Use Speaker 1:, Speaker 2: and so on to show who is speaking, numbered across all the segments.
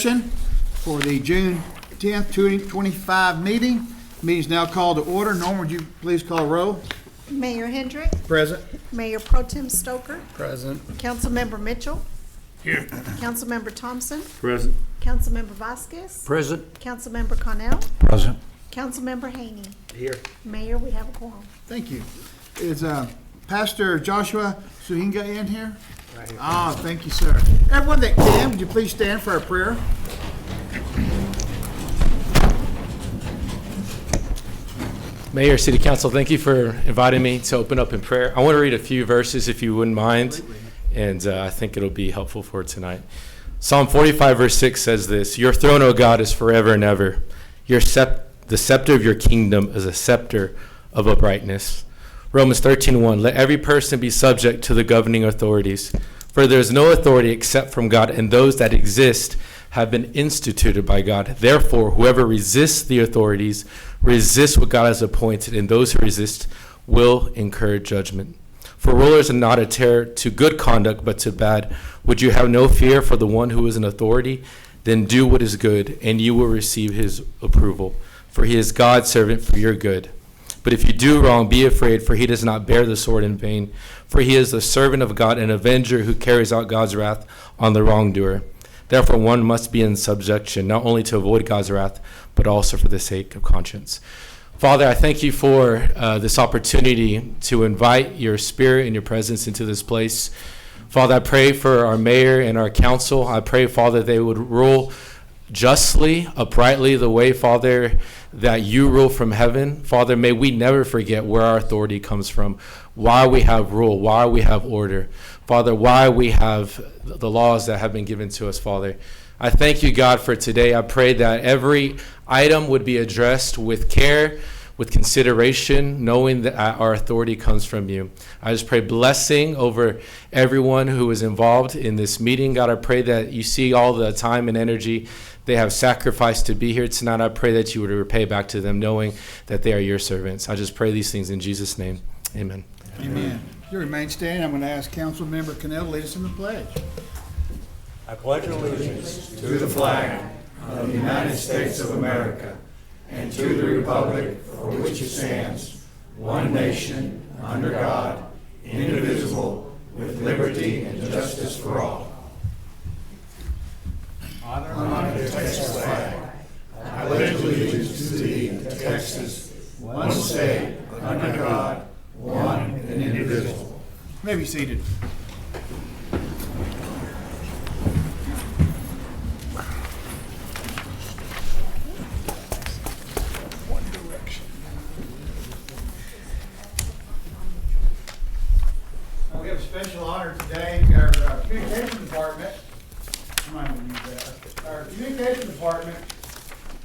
Speaker 1: session for the June 10th, 2025 meeting. Meeting is now called to order. Norm, would you please call roll?
Speaker 2: Mayor Hendrick.
Speaker 1: Present.
Speaker 2: Mayor Pro Tem Stoker.
Speaker 3: Present.
Speaker 2: Councilmember Mitchell.
Speaker 3: Here.
Speaker 2: Councilmember Thompson.
Speaker 3: Present.
Speaker 2: Councilmember Vasquez.
Speaker 3: Present.
Speaker 2: Councilmember Cornell.
Speaker 3: Present.
Speaker 2: Councilmember Haney.
Speaker 3: Here.
Speaker 2: Mayor, we have a quorum.
Speaker 1: Thank you. Is Pastor Joshua Suhinga in here?
Speaker 3: Right here.
Speaker 1: Thank you, sir. Everyone that can, would you please stand for our prayer?
Speaker 4: Mayor, City Council, thank you for inviting me to open up in prayer. I want to read a few verses, if you wouldn't mind, and I think it'll be helpful for tonight. Psalm 45, verse 6 says this: "Your throne, O God, is forever and ever. The scepter of your kingdom is a scepter of uprightness." Romans 13:1, "Let every person be subject to the governing authorities, for there is no authority except from God, and those that exist have been instituted by God. Therefore, whoever resists the authorities resists what God has appointed, and those who resist will incur judgment. For rulers are not a terror to good conduct, but to bad. Would you have no fear for the one who is an authority? Then do what is good, and you will receive his approval. For he is God's servant for your good. But if you do wrong, be afraid, for he does not bear the sword in vain. For he is the servant of God, an avenger who carries out God's wrath on the wrongdoer. Therefore, one must be in subjection, not only to avoid God's wrath, but also for the sake of conscience." Father, I thank you for this opportunity to invite your spirit and your presence into this place. Father, I pray for our mayor and our council. I pray, Father, they would rule justly, uprightly, the way, Father, that you rule from heaven. Father, may we never forget where our authority comes from, why we have rule, why we have order. Father, why we have the laws that have been given to us, Father. I thank you, God, for today. I pray that every item would be addressed with care, with consideration, knowing that our authority comes from you. I just pray blessing over everyone who is involved in this meeting. God, I pray that you see all the time and energy they have sacrificed to be here tonight. I pray that you would repay back to them, knowing that they are your servants. I just pray these things in Jesus' name. Amen.
Speaker 1: Amen. You remain standing. I'm going to ask Councilmember Cornell to lead us in the pledge.
Speaker 5: I pledge allegiance to the flag of the United States of America and to the republic for which it stands, one nation, under God, indivisible, with liberty and justice for all. Honor the Texas flag. I pledge allegiance to thee, Texas, one state, under God, one and indivisible.
Speaker 1: You may be seated. We have a special honor today. Our communication department, our communication department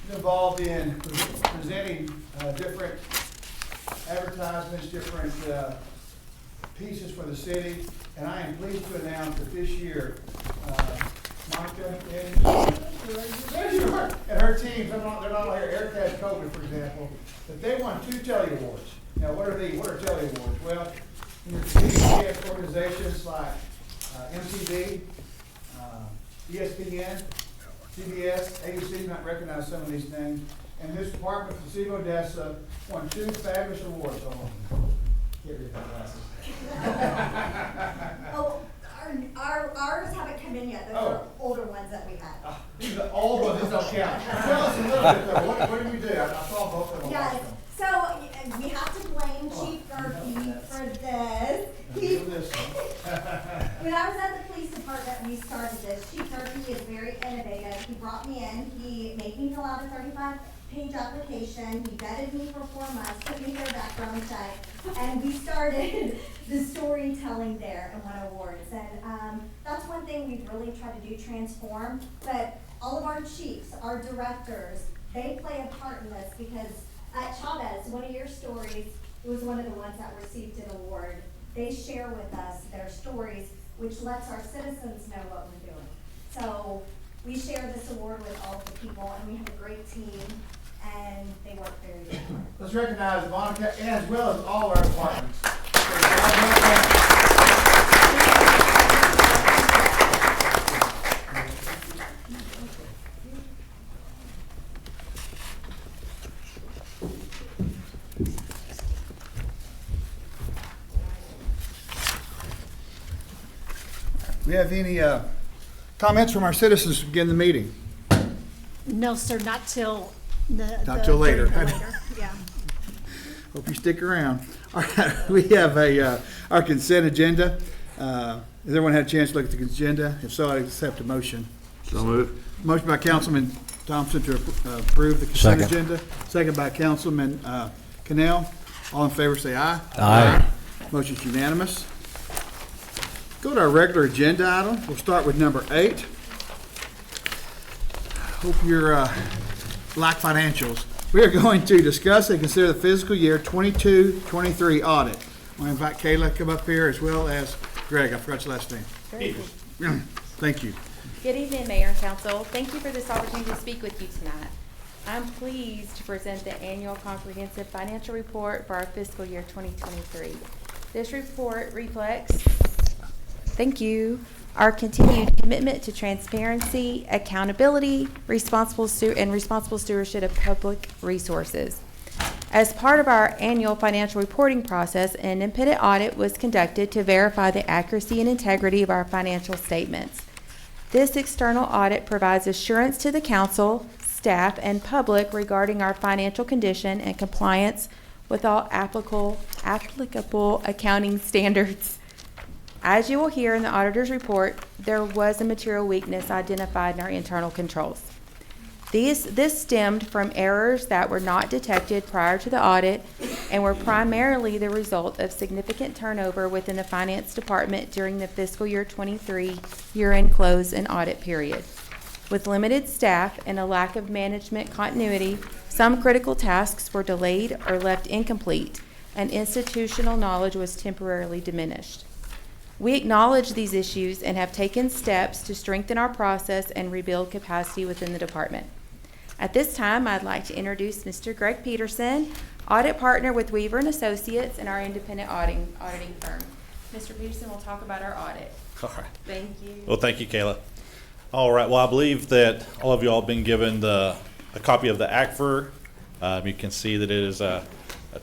Speaker 1: is involved in presenting different advertisements, different pieces for the city, and I am pleased to announce that this year, Monica and her team, they're not all here, Erica has COVID, for example, but they won 2 Telly Awards. Now, what are Telly Awards? Well, in your CBS organizations like MTV, ESPN, CBS, ABC, might recognize some of these names, and this department for the city of Odessa won 2 fabulous awards. Get rid of my glasses.
Speaker 6: Oh, ours haven't come in yet. Those are older ones that we had.
Speaker 1: These are old ones, these don't count. Tell us a little bit though, what did we do? I saw both of them.
Speaker 6: Yes, so we have to blame Chief Murphy for this. When I was at the police department, we started this. Chief Murphy is very innovative. He brought me in, he made me fill out a 35-page application. He vetted me for 4 months, put me through a background check, and we started the storytelling there and won awards. And that's one thing we've really tried to do, transform. But all of our chiefs, our directors, they play a part in this because at Chavez, one of your stories, it was one of the ones that received an award. They share with us their stories, which lets our citizens know what we're doing. So we share this award with all of the people, and we have a great team, and they work very hard.
Speaker 1: Let's recognize Monica as well as all our departments. We have any comments from our citizens to begin the meeting?
Speaker 2: No, sir, not till
Speaker 1: Not till later.
Speaker 2: Yeah.
Speaker 1: Hope you stick around. All right, we have our consent agenda. Has everyone had a chance to look at the agenda? If so, I accept a motion.
Speaker 5: So moved.
Speaker 1: Motion by Councilman Thompson to approve the consent
Speaker 5: Second.
Speaker 1: agenda. Second by Councilman Cannell. All in favor, say aye.
Speaker 5: Aye.
Speaker 1: Motion's unanimous. Go to our regular agenda item. We'll start with number 8. Hope you're like financials. We are going to discuss and consider the fiscal year 22-23 audit. I want to invite Kayla to come up here as well as Greg. I forgot your last name.
Speaker 3: Very good.
Speaker 1: Thank you.
Speaker 3: Good evening, Mayor and Council. Thank you for this opportunity to speak with you tonight. I'm pleased to present the annual comprehensive financial report for our fiscal year 2023. This report reflects, thank you, our continued commitment to transparency, accountability, responsible stewardship of public resources. As part of our annual financial reporting process, an independent audit was conducted to verify the accuracy and integrity of our financial statements. This external audit provides assurance to the council, staff, and public regarding our financial condition and compliance with all applicable accounting standards. As you will hear in the auditor's report, there was a material weakness identified in our internal controls. This stemmed from errors that were not detected prior to the audit and were primarily the result of significant turnover within the finance department during the fiscal year 23 year-end close and audit period. With limited staff and a lack of management continuity, some critical tasks were delayed or left incomplete, and institutional knowledge was temporarily diminished. We acknowledge these issues and have taken steps to strengthen our process and rebuild capacity within the department. At this time, I'd like to introduce Mr. Greg Peterson, audit partner with Weaver & Associates and our independent auditing firm. Mr. Peterson will talk about our audit.
Speaker 7: All right.
Speaker 3: Thank you.
Speaker 7: Well, thank you, Kayla. All right. Well, I believe that all of you all have been given a copy of the ACFR. You can see that it is a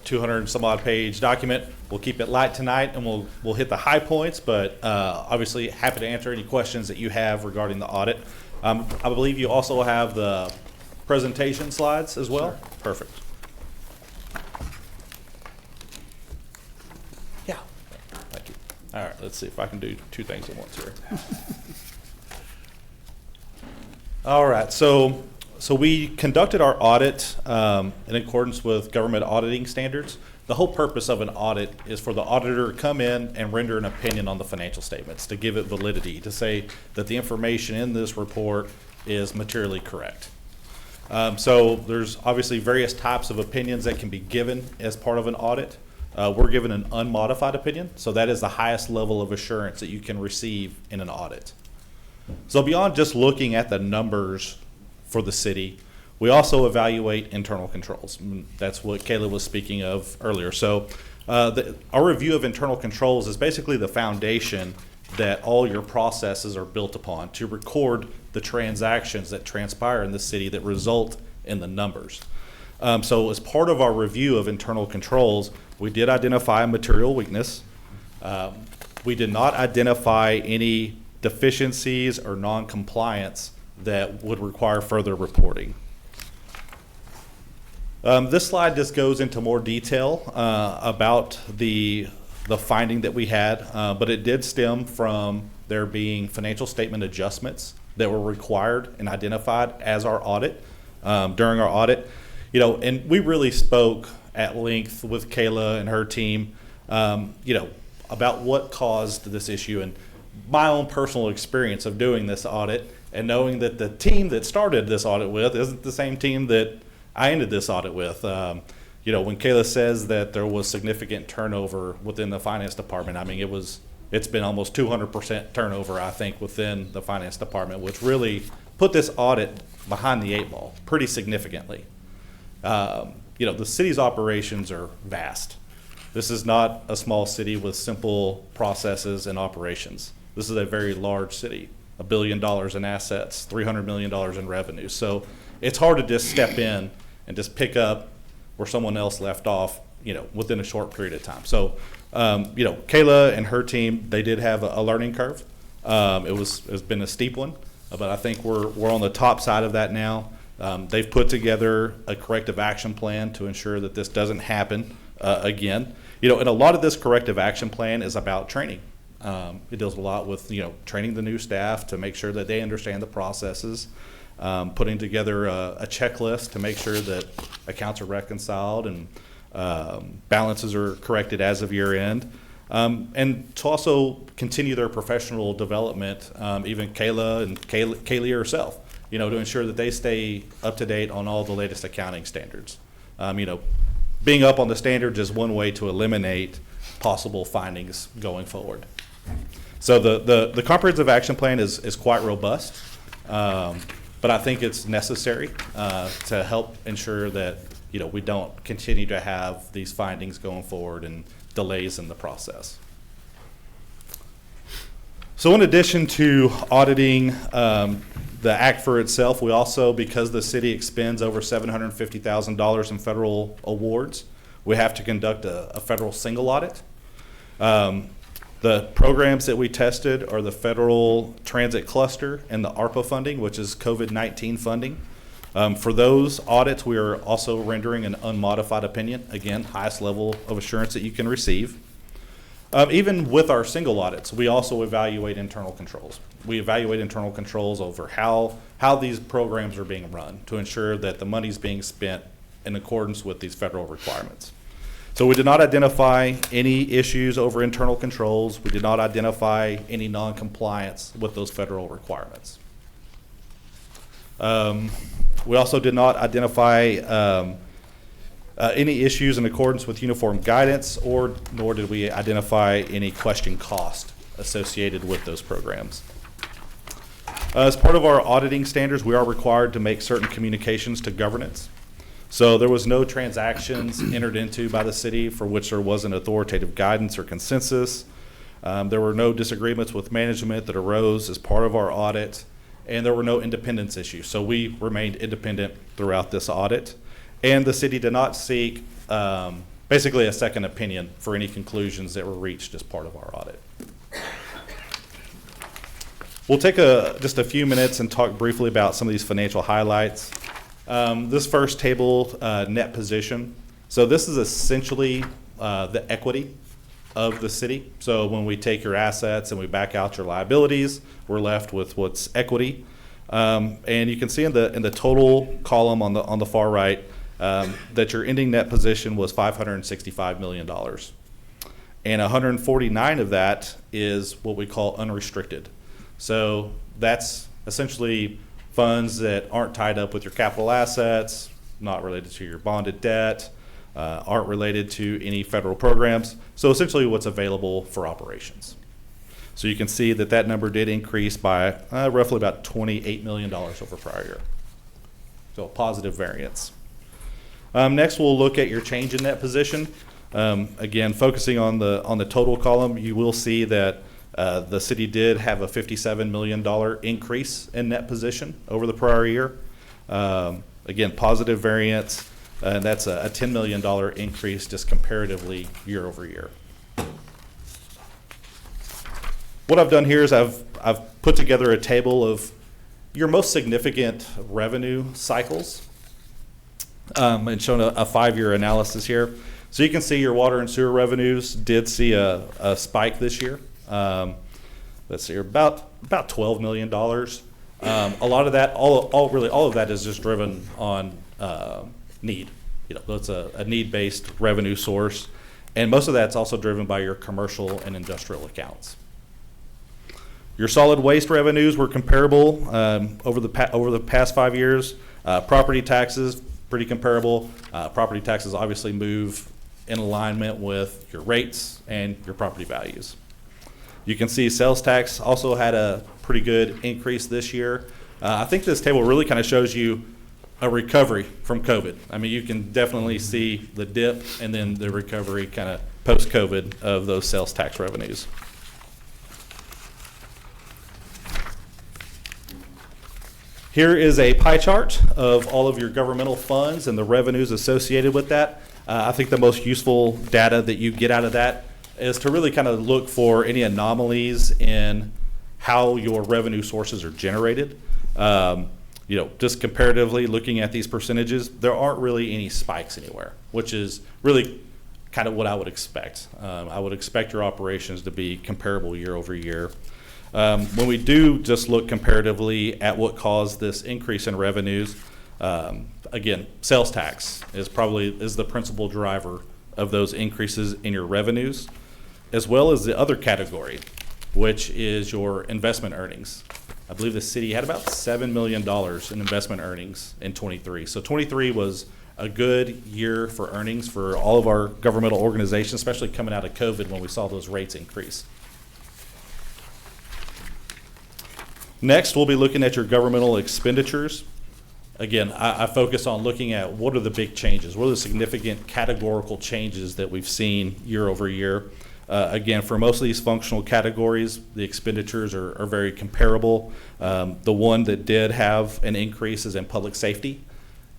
Speaker 7: 200 and some odd page document. We'll keep it light tonight, and we'll hit the high points, but obviously happy to answer any questions that you have regarding the audit. I believe you also have the presentation slides as well. Sure. Perfect. Yeah. Thank you. All right. Let's see if I can do two things at once here. All right. So we conducted our audit in accordance with government auditing standards. The whole purpose of an audit is for the auditor to come in and render an opinion on the financial statements, to give it validity, to say that the information in this report is materially correct. So there's obviously various types of opinions that can be given as part of an audit. We're given an unmodified opinion, so that is the highest level of assurance that you can receive in an audit. So beyond just looking at the numbers for the city, we also evaluate internal controls. That's what Kayla was speaking of earlier. So our review of internal controls is basically the foundation that all your processes are built upon to record the transactions that transpire in the city that result in the numbers. So as part of our review of internal controls, we did identify a material weakness. We did not identify any deficiencies or non-compliance that would require further reporting. This slide just goes into more detail about the finding that we had, but it did stem from there being financial statement adjustments that were required and identified as our audit, during our audit. And we really spoke at length with Kayla and her team, about what caused this issue, and my own personal experience of doing this audit and knowing that the team that started this audit with isn't the same team that I ended this audit with. When Kayla says that there was significant turnover within the finance department, I mean, it's been almost 200% turnover, I think, within the finance department, which really put this audit behind the 8 ball pretty significantly. The city's operations are vast. This is not a small city with simple processes and operations. This is a very large city, $1 billion in assets, $300 million in revenue. So it's hard to just step in and just pick up where someone else left off, within a short period of time. So, Kayla and her team, they did have a learning curve. It's been a steep one, but I think we're on the top side of that now. They've put together a corrective action plan to ensure that this doesn't happen again. And a lot of this corrective action plan is about training. It deals a lot with, training the new staff to make sure that they understand the processes, putting together a checklist to make sure that accounts are reconciled and balances are corrected as of year end. And to also continue their professional development, even Kayla and Kaylee herself, to ensure that they stay up to date on all the latest accounting standards. Being up on the standards is one way to eliminate possible findings going forward. So the comprehensive action plan is quite robust, but I think it's necessary to help ensure that we don't continue to have these findings going forward and delays in the process. So in addition to auditing the act for itself, we also, because the city expends over $750,000 in federal awards, we have to conduct a federal single audit. The programs that we tested are the Federal Transit Cluster and the ARPA funding, which is COVID-19 funding. For those audits, we are also rendering an unmodified opinion. Again, highest level of assurance that you can receive. Even with our single audits, we also evaluate internal controls. We evaluate internal controls over how these programs are being run to ensure that the money's being spent in accordance with these federal requirements. So we did not identify any issues over internal controls. We did not identify any non-compliance with those federal requirements. We also did not identify any issues in accordance with uniform guidance, nor did we identify any question cost associated with those programs. As part of our auditing standards, we are required to make certain communications to governance. So there was no transactions entered into by the city for which there wasn't authoritative guidance or consensus. There were no disagreements with management that arose as part of our audit, and there were no independence issues. So we remained independent throughout this audit. And the city did not seek basically a second opinion for any conclusions that were reached as part of our audit. We'll take just a few minutes and talk briefly about some of these financial highlights. This first table, net position. So this is essentially the equity of the city. So when we take your assets and we back out your liabilities, we're left with what's equity. And you can see in the total column on the far right that your ending net position was $565 million. And 149 of that is what we call unrestricted. So that's essentially funds that aren't tied up with your capital assets, not related to your bonded debt, aren't related to any federal programs. So essentially what's available for operations. So you can see that number did increase by roughly about $28 million over prior year. So a positive variance. Next, we'll look at your change in net position. Again, focusing on the total column, you will see that the city did have a $57 million increase in net position over the prior year. Again, positive variance, and that's a $10 million increase just comparatively year over year. What I've done here is I've put together a table of your most significant revenue cycles and shown a 5-year analysis here. So you can see your water and sewer revenues did see a spike this year. Let's see, about $12 million. A lot of that, all of that is just driven on need. It's a need-based revenue source, and most of that's also driven by your commercial and industrial accounts. Your solid waste revenues were comparable over the past 5 years. Property taxes, pretty comparable. Property taxes obviously move in alignment with your rates and your property values. You can see sales tax also had a pretty good increase this year. I think this table really kind of shows you a recovery from COVID. I mean, you can definitely see the dip and then the recovery kind of post-COVID of those sales tax revenues. Here is a pie chart of all of your governmental funds and the revenues associated with that. I think the most useful data that you get out of that is to really kind of look for any anomalies in how your revenue sources are generated. Just comparatively looking at these percentages, there aren't really any spikes anywhere, which is really kind of what I would expect. I would expect your operations to be comparable year over year. When we do just look comparatively at what caused this increase in revenues, again, sales tax is the principal driver of those increases in your revenues, as well as the other category, which is your investment earnings. I believe the city had about $7 million in investment earnings in 23. So 23 was a good year for earnings for all of our governmental organizations, especially coming out of COVID when we saw those rates increase. Next, we'll be looking at your governmental expenditures. Again, I focus on looking at what are the big changes, what are the significant categorical changes that we've seen year over year. Again, for most of these functional categories, the expenditures are very comparable. The one that did have an increase is in public safety,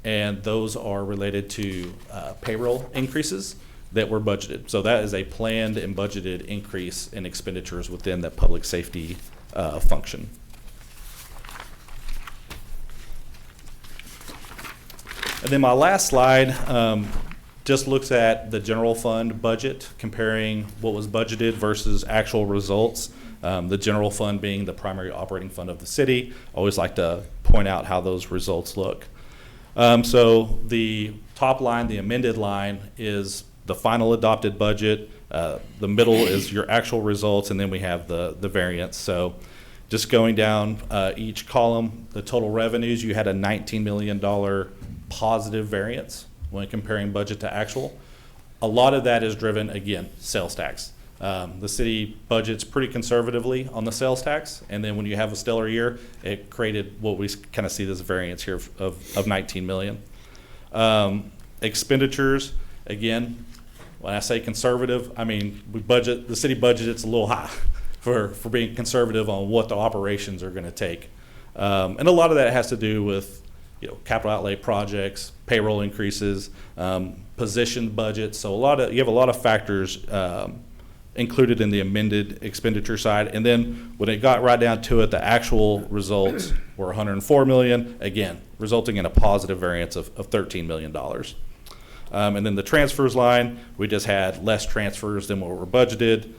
Speaker 7: and those are related to payroll increases that were budgeted. So that is a planned and budgeted increase in expenditures within that public safety function. And then my last slide just looks at the general fund budget, comparing what was budgeted versus actual results. The general fund being the primary operating fund of the city. I always like to point out how those results look. So the top line, the amended line, is the final adopted budget. The middle is your actual results, and then we have the variance. So just going down each column, the total revenues, you had a $19 million positive variance when comparing budget to actual. A lot of that is driven, again, sales tax. The city budgets pretty conservatively on the sales tax, and then when you have a stellar year, it created what we kind of see this variance here of 19 million. Expenditures, again, when I say conservative, I mean the city budget, it's a little high for being conservative on what the operations are going to take. And a lot of that has to do with capital outlay projects, payroll increases, position budgets. So you have a lot of factors included in the amended expenditure side. And then when it got right down to it, the actual results were 104 million, again, resulting in a positive variance of $13 million. And then the transfers line, we just had less transfers than what were budgeted.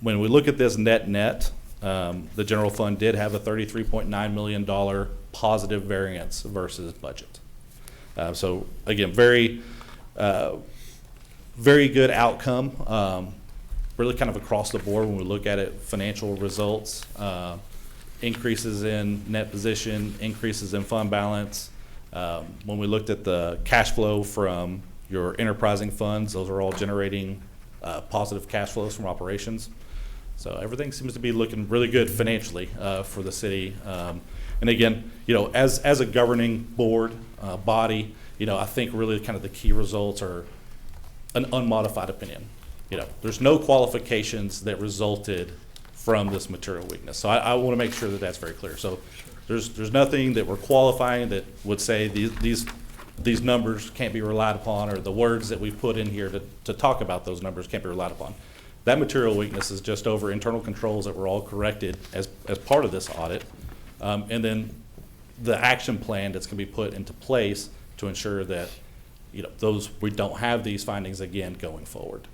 Speaker 7: When we look at this net, the general fund did have a $33.9 million positive variance versus budget. So again, very good outcome, really kind of across the board when we look at it, financial results, increases in net position, increases in fund balance. When we looked at the cash flow from your enterprising funds, those are all generating positive cash flows from operations. So everything seems to be looking really good financially for the city. And again, as a governing board body, I think really kind of the key results are an unmodified opinion. There's no qualifications that resulted from this material weakness. So I want to make sure that that's very clear. So there's nothing that we're qualifying that would say these numbers can't be relied upon, or the words that we've put in here to talk about those numbers can't be relied upon. That material weakness is just over internal controls that were all corrected as part of this audit. And then the action plan that's going to be put into place to ensure that we don't have these findings again going forward.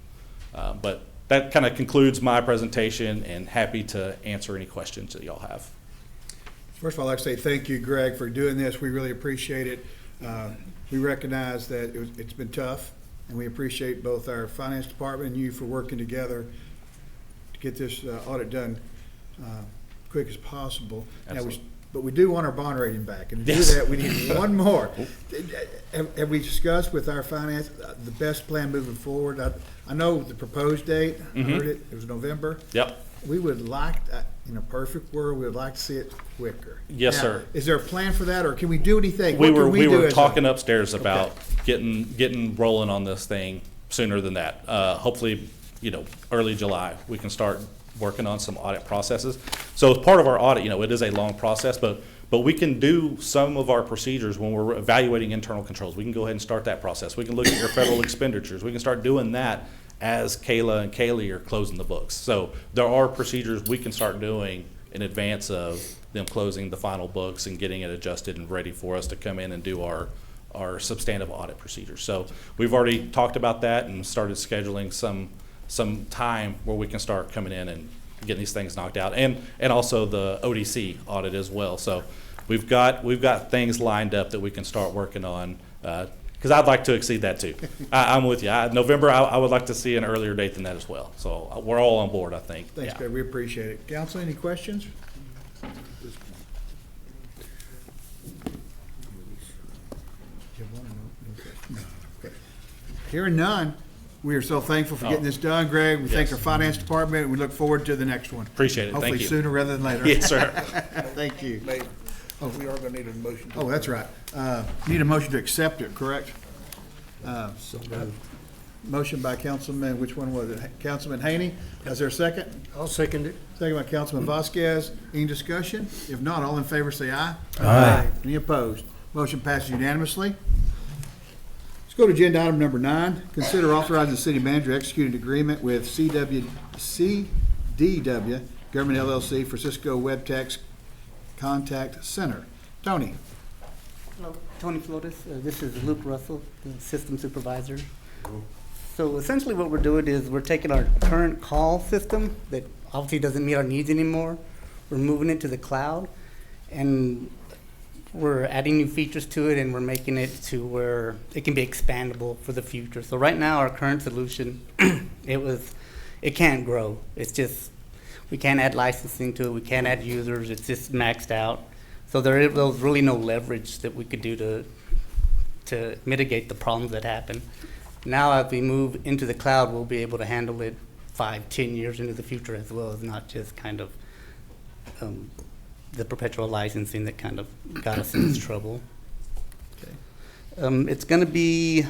Speaker 7: But that kind of concludes my presentation, and happy to answer any questions that y'all have.
Speaker 1: First of all, I'd like to say thank you, Greg, for doing this. We really appreciate it. We recognize that it's been tough, and we appreciate both our finance department and you for working together to get this audit done quick as possible.
Speaker 7: Absolutely.
Speaker 1: But we do want our bond rating back, and to
Speaker 7: Yes.
Speaker 1: do that, we need one more. Have we discussed with our finance the best plan moving forward? I know the proposed date. I heard it was November.
Speaker 7: Yep.
Speaker 1: We would like, in a perfect world, we would like to see it quicker.
Speaker 7: Yes,
Speaker 1: Now,
Speaker 7: sir.
Speaker 1: Is there a plan for that, or can we do anything?
Speaker 7: We
Speaker 1: What can
Speaker 7: were
Speaker 1: do as a-
Speaker 7: talking upstairs about getting rolling on this thing sooner than that. Hopefully, early July, we can start working on some audit processes. So as part of our audit, it is a long process, but we can do some of our procedures when we're evaluating internal controls. We can go ahead and start that process. We can look at your federal expenditures. We can start doing that as Kayla and Kaylee are closing the books. So there are procedures we can start doing in advance of them closing the final books and getting it adjusted and ready for us to come in and do our substantive audit procedures. So we've already talked about that and started scheduling some time where we can start coming in and getting these things knocked out, and also the ODC audit as well. So we've got things lined up that we can start working on, because I'd like to exceed that too. I'm with you. November, I would like to see an earlier date than that as well. So we're all on board, I think.
Speaker 5: Thanks,
Speaker 7: Yeah.
Speaker 5: Greg, we appreciate it. Council, any questions? Okay. Hearing none, we are so thankful for getting this done, Greg. We thank
Speaker 7: Yes.
Speaker 5: our finance department, and we look forward to the next one.
Speaker 7: Appreciate it. Thank
Speaker 5: Hopefully
Speaker 7: you.
Speaker 5: sooner rather than later.
Speaker 7: Yes, sir.
Speaker 5: Thank you.
Speaker 8: Oh, we are gonna need a motion.
Speaker 5: Oh, that's right. Need a motion to accept it, correct? Motion by Councilman, which one was it? Councilman Haney? Is there a second?
Speaker 8: I'll second it.
Speaker 5: Second by Councilman Vasquez. Any discussion? If not, all in favor say aye.
Speaker 8: Aye.
Speaker 5: Any opposed? Motion passes unanimously. Let's go to agenda item number 9. Consider authorizing the city manager to execute an agreement with CDW Government LLC for Cisco Web Text Contact Center. Tony?
Speaker 9: Hello, Tony Flotis. This is Luke Russell, the system supervisor. So essentially what we're doing is we're taking our current call system that obviously doesn't meet our needs anymore. We're moving it to the cloud, and we're adding new features to it, and we're making it to where it can be expandable for the future. So right now, our current solution, it can't grow. It's just, we can't add licensing to it. We can't add users. It's just maxed out. So there's really no leverage that we could do to mitigate the problems that happen. Now, as we move into the cloud, we'll be able to handle it 5-10 years into the future, as well as not just kind of the perpetual licensing that kind of got us in this trouble. It's going to be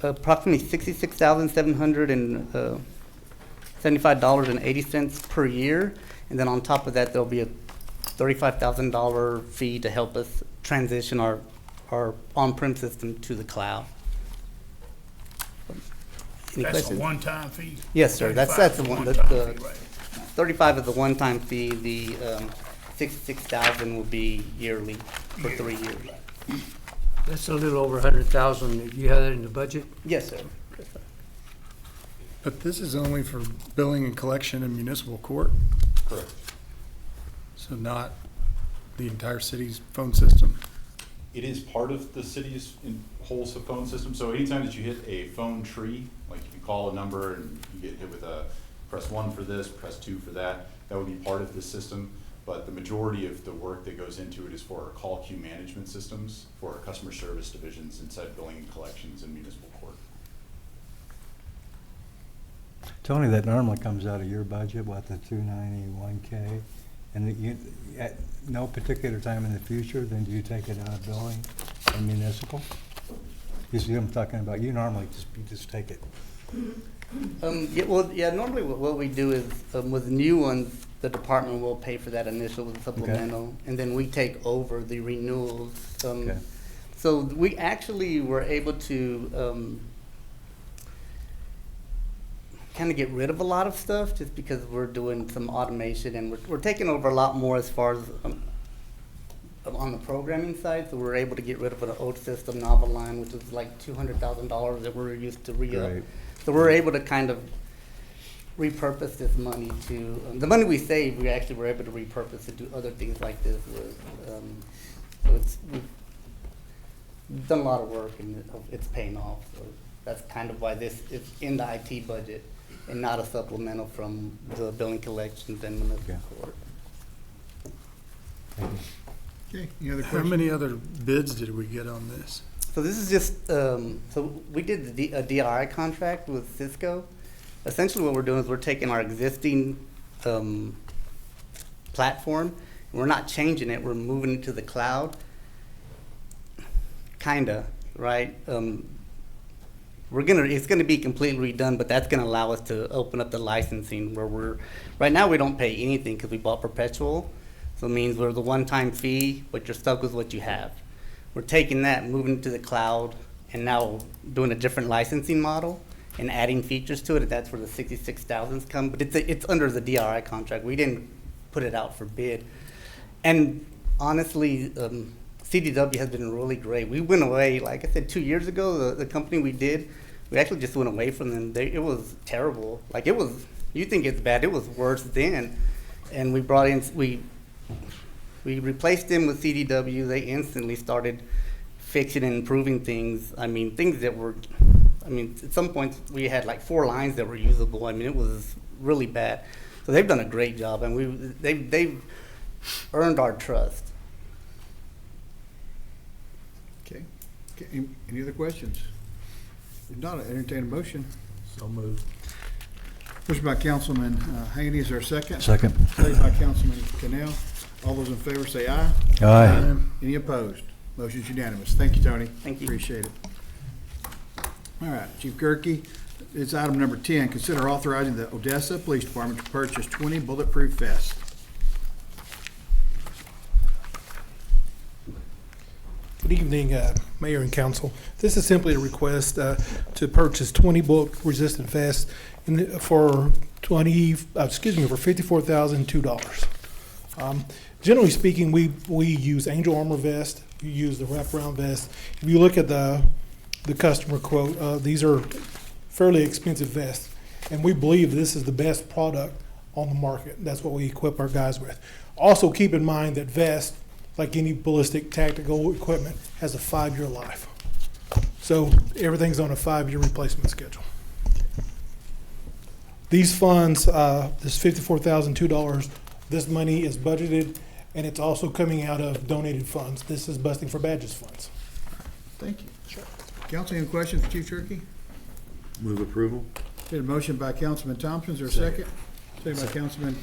Speaker 9: approximately $66,775.80 per year, and then on top of that, there'll be a $35,000 fee to help us transition our on-prem system to the cloud. Any
Speaker 8: That's a
Speaker 9: questions?
Speaker 8: one-time fee?
Speaker 9: Yes, sir. That's
Speaker 8: 35
Speaker 9: the
Speaker 8: is a
Speaker 9: one.
Speaker 8: one-time
Speaker 9: The
Speaker 8: fee, right.
Speaker 9: 35 is the one-time fee. The 66,000 will be yearly for 3 years.
Speaker 10: That's a little over 100,000. You have that in the budget?
Speaker 9: Yes, sir. Yes, sir.
Speaker 11: But this is only for billing and collection in municipal court,
Speaker 7: Correct.
Speaker 11: so not the entire city's phone system.
Speaker 12: It is part of the city's whole phone system, so anytime that you hit a phone tree, like if you call a number and you get hit with a press 1 for this, press 2 for that, that would be part of the system. But the majority of the work that goes into it is for our call queue management systems, for our customer service divisions inside billing and collections in municipal court.
Speaker 13: Tony, that normally comes out of your budget, what, the 291K? And at no particular time in the future, then do you take it out of billing and municipal? You see what I'm talking about? You normally just take it.
Speaker 9: Normally what we do is with new ones, the department will pay for that initial supplemental, and then we take over the renewals.
Speaker 13: Okay.
Speaker 9: So we actually were able to kind of get rid of a lot of stuff just because we're doing some automation, and we're taking over a lot more as far as on the programming side. So we're able to get rid of an old system, Novaline, which was like $200,000 that we're used to re-up.
Speaker 13: Right.
Speaker 9: So we're able to kind of repurpose this money to, the money we save, we actually were able to repurpose to do other things like this with. So we've done a lot of work, and it's paying off. So that's kind of why this is in the IT budget and not a supplemental from the billing collections and municipal court.
Speaker 5: Okay, any other
Speaker 11: How
Speaker 5: questions?
Speaker 11: many other bids did we get on this?
Speaker 9: So this is just, so we did a DRI contract with Cisco. Essentially what we're doing is we're taking our existing platform, and we're not changing it, we're moving it to the cloud. Kinda, right? It's gonna be completely redone, but that's gonna allow us to open up the licensing where right now we don't pay anything because we bought perpetual. So it means we're the one-time fee, but you're stuck with what you have. We're taking that, moving it to the cloud, and now doing a different licensing model and adding features to it, and that's where the 66,000's come. But it's under the DRI contract. We didn't put it out for bid. And honestly, CDW has been really great. We went away, like I said, 2 years ago, the company we actually just went away from them. It was terrible. Like it was, you think it's bad, it was worse then. And we brought in, we replaced them with CDW. They instantly started fixing and improving things. I mean, things that were, at some points we had like 4 lines that were usable. I mean, it was really bad. So they've done a great job, and they've earned our trust.
Speaker 11: Okay. Any other questions? If not, I entertain a motion.
Speaker 5: So moved.
Speaker 11: Motion by Councilman Haney, is there a second?
Speaker 13: Second.
Speaker 11: Second by Councilman Cannell. All those in favor say aye.
Speaker 13: Aye.
Speaker 11: Any opposed? Motion's unanimous. Thank you, Tony.
Speaker 9: Thank you.
Speaker 11: Appreciate it. All right, Chief Gerke, it's item number 10. Consider authorizing the Odessa Police Department to purchase 20 bulletproof vests.
Speaker 14: Good evening, Mayor and Council. This is simply a request to purchase 20 bullet-resistant vests for $54,002. Generally speaking, we use Angel Armor vest. You use the wraparound vest. If you look at the customer quote, these are fairly expensive vests, and we believe this is the best product on the market. That's what we equip our guys with. Also, keep in mind that vests, like any ballistic tactical equipment, has a 5-year life. So everything's on a 5-year replacement schedule. These funds, this $54,002, this money is budgeted, and it's also coming out of donated funds. This is Busting for Badges funds.
Speaker 11: Thank you. Sure. Council, any questions for Chief Gerke?
Speaker 5: Move approval.
Speaker 11: Did a motion by Councilman Thompson, is there a second? Second by Councilman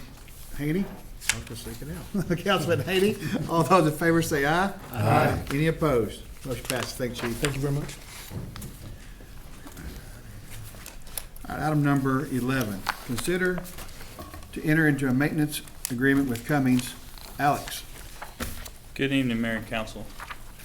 Speaker 11: Haney. I was gonna say it out. Councilman Haney, all those in favor say aye. Aye. Any opposed? Motion passes. Thanks, Chief.
Speaker 14: Thank you very much.
Speaker 11: All right, item number 11, consider to enter into a maintenance agreement with Cummings. Alex.
Speaker 15: Good evening, Mayor and Council.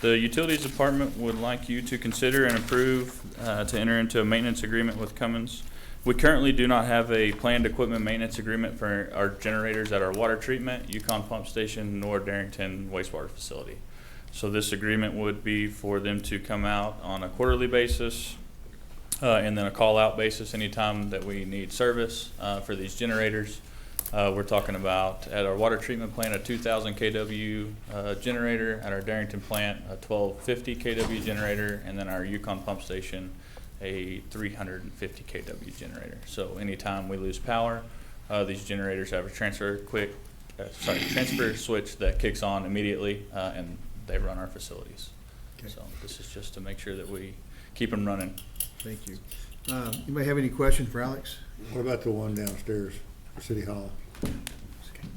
Speaker 15: The Utilities Department would like you to consider and approve to enter into a maintenance agreement with Cummins. We currently do not have a planned equipment maintenance agreement for our generators at our water treatment, Yukon Pump Station, nor Darrington wastewater facility. So this agreement would be for them to come out on a quarterly basis and then a call-out basis anytime that we need service for these generators. We're talking about at our water treatment plant a 2,000 kW generator, at our Darrington plant a 1250 kW generator, and then our Yukon Pump Station a 350 kW generator. So anytime we lose power, these generators have a transfer switch that kicks on immediately, and they run our facilities.
Speaker 11: Okay.
Speaker 15: So this is just to make sure that we keep them running.
Speaker 11: Thank you. Anybody have any questions for Alex?
Speaker 5: What about the one downstairs for City Hall?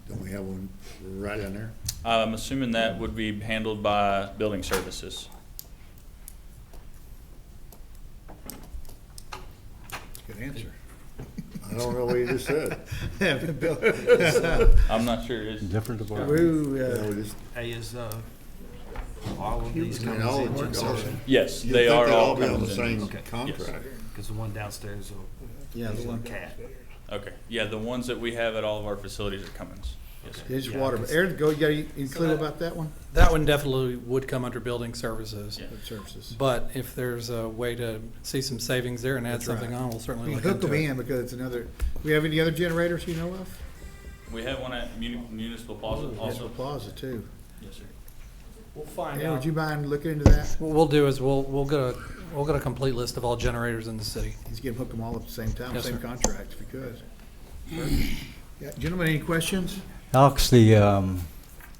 Speaker 5: Don't we have one right down there?
Speaker 15: I'm assuming that would be handled by building services.
Speaker 11: Good answer.
Speaker 5: I don't know what you just said.
Speaker 15: I'm not sure. It's
Speaker 13: Different department.
Speaker 5: Hey,
Speaker 16: is all of these
Speaker 5: I mean,
Speaker 16: Cummins
Speaker 5: all of
Speaker 16: engines
Speaker 5: them
Speaker 16: are?
Speaker 5: are.
Speaker 15: Yes,
Speaker 5: You'd
Speaker 15: they
Speaker 5: think
Speaker 15: are
Speaker 5: they'd
Speaker 15: all
Speaker 5: be on the
Speaker 15: Cummins
Speaker 5: same
Speaker 15: engines.
Speaker 5: contract.
Speaker 16: Because the one downstairs is a cat.
Speaker 15: Okay, yeah, the ones that we have at all of our facilities are Cummins. Yes, sir.
Speaker 11: It's water. Aaron, you got any clue about that one?
Speaker 17: That one definitely would come under building services.
Speaker 15: Yeah.
Speaker 11: Services.
Speaker 17: But if there's a way to see some savings there and add
Speaker 11: That's
Speaker 17: something
Speaker 11: right.
Speaker 17: on, we'll certainly
Speaker 11: We
Speaker 17: look
Speaker 11: hook
Speaker 17: into
Speaker 11: them
Speaker 17: it.
Speaker 11: in because it's another, we have any other generators you know of?
Speaker 15: We have one at Municipal Plaza also.
Speaker 11: Municipal Plaza too.
Speaker 15: Yes, sir.
Speaker 17: We'll find
Speaker 11: Aaron,
Speaker 17: out.
Speaker 11: would you mind looking into that?
Speaker 17: What we'll do is we'll get a complete list of all generators in the city.
Speaker 11: He's gonna hook them all up at the same time,
Speaker 17: Yes,
Speaker 11: same
Speaker 17: sir.
Speaker 11: contract if you could. Yeah, gentlemen, any questions?
Speaker 13: Alex, the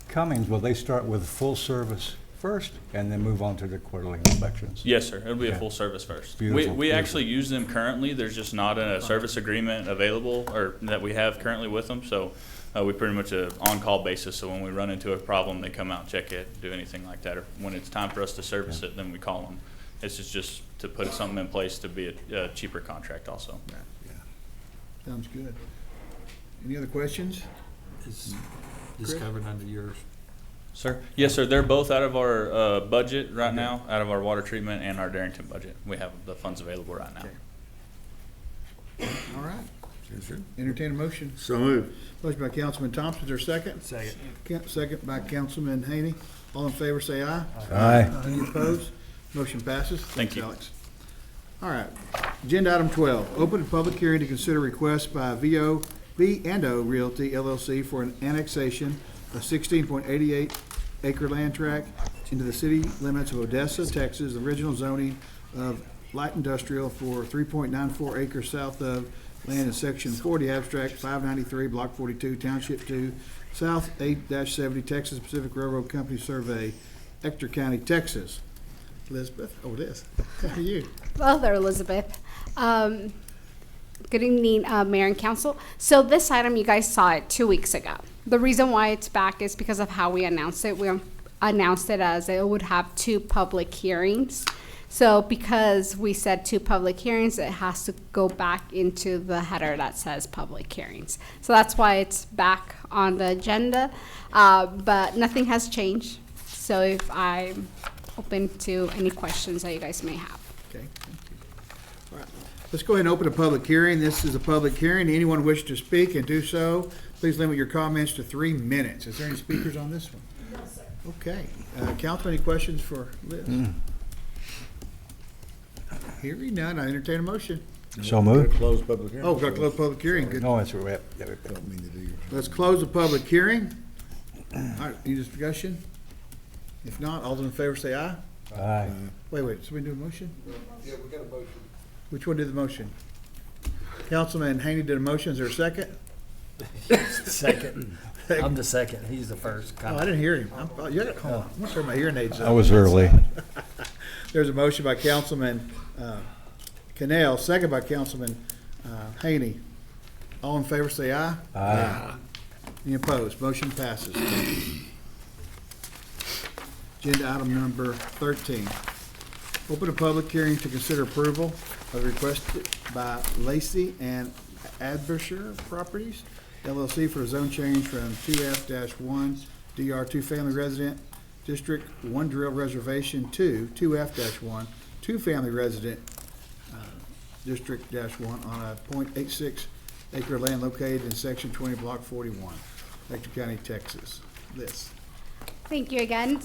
Speaker 13: Cummings, will they start with full service first and then move on to the quarterly inspections?
Speaker 15: Yes, sir. It'll be a
Speaker 13: Okay.
Speaker 15: full service first.
Speaker 13: Beautiful,
Speaker 15: We
Speaker 13: beautiful.
Speaker 15: actually use them currently. There's just not a service agreement available or that we have currently with them. So we pretty much a on-call basis. So when we run into a problem, they come out, check it, do anything like that. Or when it's time for us to service it, then we call them. This is just to put something in place to be a cheaper contract also.
Speaker 11: Sounds good. Any other questions?
Speaker 16: Is this
Speaker 11: Chris?
Speaker 16: covered under yours?
Speaker 15: Sir? Yes, sir. They're both out of our budget right now, out of our water treatment and our Darrington budget. We have the funds available right now.
Speaker 11: Okay. All right. Entertain a motion.
Speaker 5: So moved.
Speaker 11: Motion by Councilman Thompson, is there a second?
Speaker 16: Second.
Speaker 11: Second by Councilman Haney. All in favor, say aye.
Speaker 13: Aye.
Speaker 11: Any opposed? Motion passes.
Speaker 15: Thank you.
Speaker 11: Alex. All right. Agenda item 12, open a public hearing to consider request by V&O Realty LLC for an annexation of 16.88 acre land tract into the city limits of Odessa, Texas, the original zoning of light industrial for 3.94 acres south of land in section 40, abstract 593, block 42, township 2, south 8-70, Texas Pacific Railroad Company survey, Ector County, Texas. Elizabeth, over this. How are you?
Speaker 18: Hello there, Elizabeth. Good evening, Mayor and Council. So this item, you guys saw it 2 weeks ago. The reason why it's back is because of how we announced it. We announced it as it would have 2 public hearings. So because we said 2 public hearings, it has to go back into the header that says public hearings. So that's why it's back on the agenda, but nothing has changed. So if I'm open to any questions that you guys may have.
Speaker 11: Okay, thank you. All right, let's go ahead and open a public hearing. This is a public hearing. Anyone wish to speak and do so, please limit your comments to 3 minutes. Is there any speakers on this one? No, sir. Okay. Council, any questions for Liz? Hearing none, I entertain a motion.
Speaker 13: So moved.
Speaker 5: Close public hearing.
Speaker 11: Oh, we've got to close public hearing. Good.
Speaker 13: No, that's what we have.
Speaker 5: Don't mean to do your.
Speaker 11: Let's close the public hearing. All right, any discussion? If not, all those in favor say aye.
Speaker 13: Aye.
Speaker 11: Wait, so we do a motion?
Speaker 8: Yeah, we got a motion.
Speaker 11: Which one did the motion? Councilman Haney did a motion, is there a second?
Speaker 16: Second. I'm the second. He's the first.
Speaker 11: Oh, I didn't hear him. I'm gonna turn my hearing aids up.
Speaker 13: I was early.
Speaker 11: There's a motion by Councilman Canal, second by Councilman Haney. All in favor say aye.
Speaker 13: Aye.
Speaker 11: Any opposed? Motion passes. Agenda item number 13. Open a public hearing to consider approval of the request by Lacey and Adversher Properties LLC for a zone change from 2F-1 DR2 Family Resident District 1 Drill Reservation to 2F-1 2 Family Resident District -1 on a .86 acre land located in Section 20, Block 41, Ector County, Texas. Liz.
Speaker 18: Thank you again.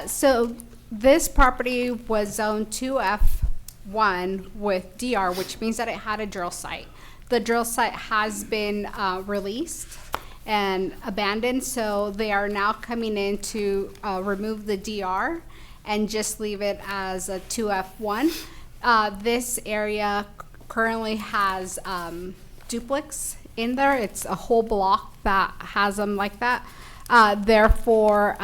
Speaker 18: So this property was zoned 2F1 with DR, which means that it had a drill site. The drill site has been released and abandoned, so they are now coming in to remove the DR and just leave it as a 2F1. This area currently has duplex in there. It's a whole block that has them like that. Therefore,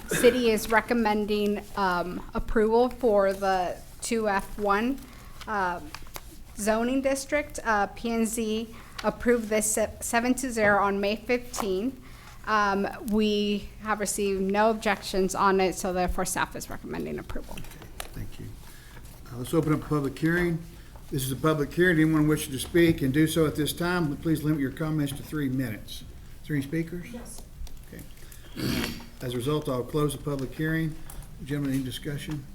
Speaker 18: city is recommending approval for the 2F1 zoning district. P&Z approved this 7-0 on May 15. We have received no objections on it, so therefore staff is recommending approval.
Speaker 11: Okay, thank you. Let's open up a public hearing. This is a public hearing. Anyone wishing to speak and do so at this time, please limit your comments to 3 minutes. Is there any speakers? Yes. Okay. As a result, I'll close the public hearing. Gentlemen, any discussion?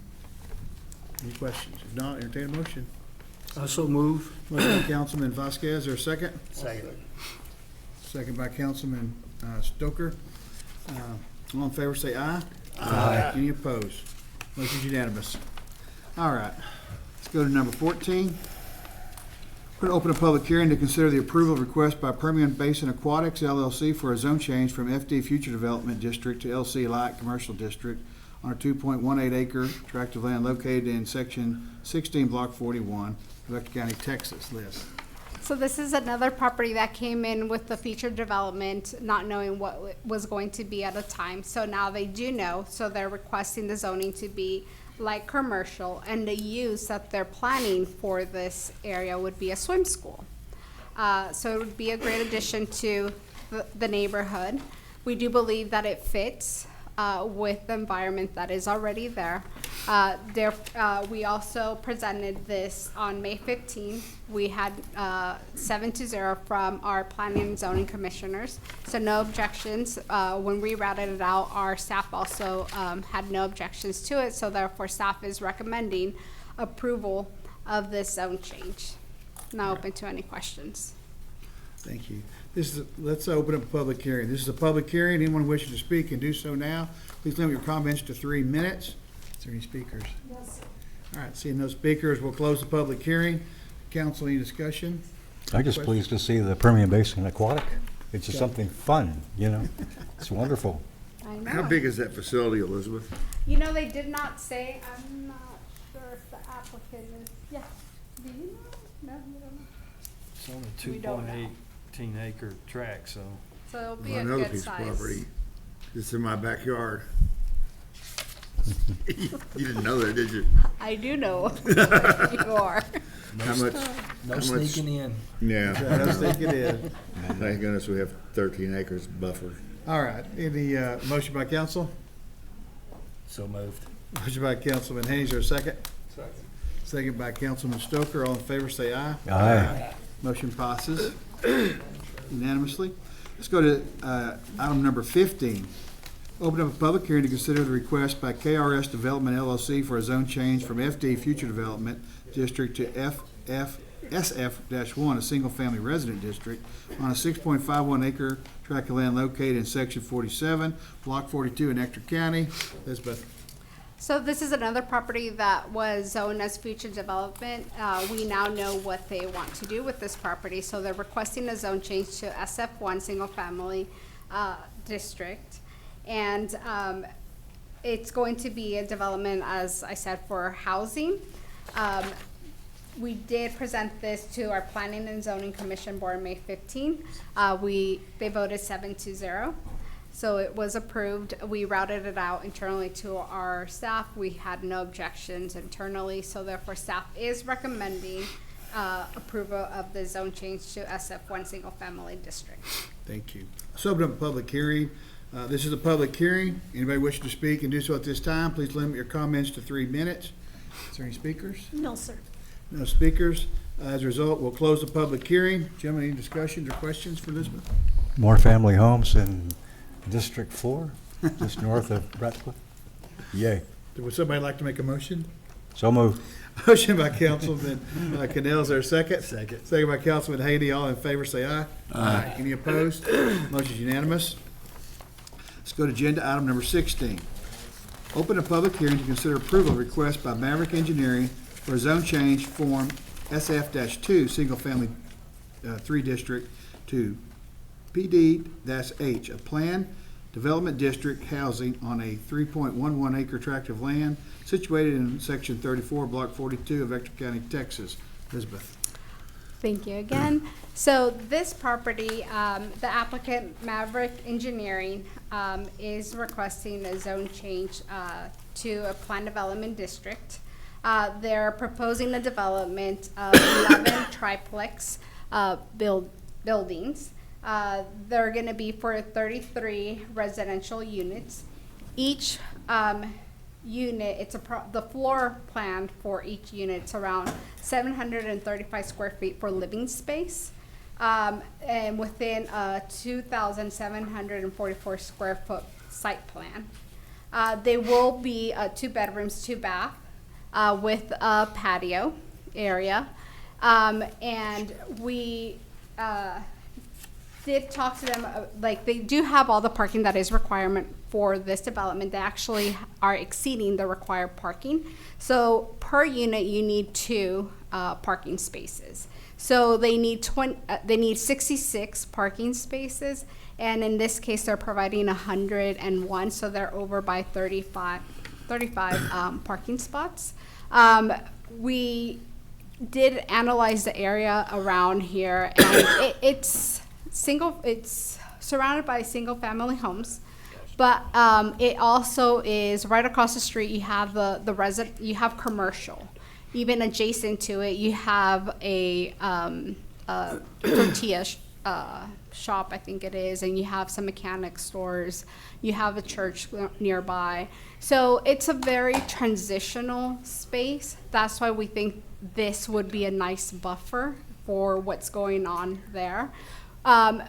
Speaker 11: Any questions? If not, entertain a motion.
Speaker 10: Also move.
Speaker 11: Motion by Councilman Vasquez, is there a second?
Speaker 16: Second.
Speaker 11: Second by Councilman Stoker. All in favor say aye.
Speaker 13: Aye.
Speaker 11: Any opposed? Motion's unanimous. All right, let's go to number 14. We're going to open a public hearing to consider the approval of request by Permian Basin Aquatics LLC for a zone change from FD Future Development District to LC Light Commercial District on a 2.18 acre tract of land located in section 16, block 41, Ector County, Texas. Liz.
Speaker 18: So this is another property that came in with the future development, not knowing what it was going to be at the time. So now they do know, so they're requesting the zoning to be like commercial, and the use that they're planning for this area would be a swim school. So it would be a great addition to the neighborhood. We do believe that it fits with the environment that is already there. We also presented this on May 15. We had 7-0 from our planning and zoning commissioners, so no objections. When we routed it out, our staff also had no objections to it, so therefore staff is recommending approval of this zone change. Now open to any questions.
Speaker 11: Thank you. Let's open up a public hearing. This is a public hearing. Anyone wishing to speak can do so now. Please limit your comments to 3 minutes. Is there any speakers?
Speaker 2: Yes.
Speaker 11: All right, seeing no speakers, we'll close the public hearing. Council, any discussion?
Speaker 13: I'm just pleased to see the Permian Basin Aquatic. It's just something fun, you know? It's wonderful.
Speaker 18: I know.
Speaker 11: How big is that facility, Elizabeth?
Speaker 18: You know, they did not say, I'm not sure if the applicant is, yeah. Do you know? No, you don't know.
Speaker 16: It's on a
Speaker 18: We don't know.
Speaker 16: 2.18 acre tract, so.
Speaker 18: So it'll be
Speaker 11: Well,
Speaker 18: a
Speaker 11: another
Speaker 18: good
Speaker 11: piece of
Speaker 18: size.
Speaker 11: property. It's in my backyard. You didn't know that, did you?
Speaker 18: I do know. You are.
Speaker 11: How much?
Speaker 16: No
Speaker 11: how much-
Speaker 16: sneaking in.
Speaker 11: Yeah.
Speaker 14: I was thinking it.
Speaker 11: Thank goodness we have 13 acres buffer. All right, any motion by council?
Speaker 16: So moved.
Speaker 11: Motion by Councilman Haynes, or a second? Second by Councilman Stoker. All in favor, say aye.
Speaker 13: Aye.
Speaker 11: Motion passes unanimously. Let's go to item number 15. Open up a public hearing to consider the request by KRS Development LLC for a zone change from FD Future Development District to SF-1, a single-family resident district, on a 6.51 acre tract of land located in Section 47, Block 42 in Ector County. Elizabeth.
Speaker 18: So this is another property that was zoned as future development. We now know what they want to do with this property, so they're requesting a zone change to SF1, single-family district. And it's going to be a development, as I said, for housing. We did present this to our Planning and Zoning Commission Board May 15. They voted 7-0. So it was approved. We routed it out internally to our staff. We had no objections internally, so therefore staff is recommending approval of the zone change to SF1 single family district.
Speaker 11: Thank you. Let's open up a public hearing. This is a public hearing. Anybody wishing to speak and do so at this time, please limit your comments to 3 minutes. Is there any speakers?
Speaker 2: No, sir.
Speaker 11: No speakers. As a result, we'll close the public hearing. Gentlemen, any discussions or questions for Elizabeth?
Speaker 13: More family homes in District 4, just north of Ratcliffe. Yay.
Speaker 11: Would somebody like to make a motion?
Speaker 13: So moved.
Speaker 11: Motion by Councilman Canal, is there a second?
Speaker 8: Second.
Speaker 11: Second by Councilman Haiti. All in favor, say aye.
Speaker 8: Aye.
Speaker 11: Any opposed? Motion's unanimous. Let's go to agenda item number 16. Open a public hearing to consider approval of request by Maverick Engineering for a zone change form SF-2, single-family 3 district to PD-H, a planned development district housing on a 3.11 acre tract of land situated in Section 34, Block 42 of Ector County, Texas. Elizabeth.
Speaker 18: Thank you again. So this property, the applicant Maverick Engineering is requesting a zone change to a planned development district. They're proposing a development of 11 triplex buildings. They're going to be for 33 residential units. Each unit, the floor plan for each unit, it's around 735 square feet for living space, and within a 2,744 square foot site plan. They will be 2 bedrooms, 2 bath, with a patio area, and we did talk to them, like they do have all the parking that is requirement for this development. They actually are exceeding the required parking. So per unit, you need 2 parking spaces. So they need 66 parking spaces, and in this case, they're providing 101, so they're over by 35 parking spots. We did analyze the area around here, and it's surrounded by single family homes, but it also is right across the street. You have you have commercial. Even adjacent to it, you have a tortilla shop, I think it is, and you have some mechanic stores. You have a church nearby. So it's a very transitional space. That's why we think this would be a nice buffer for what's going on there.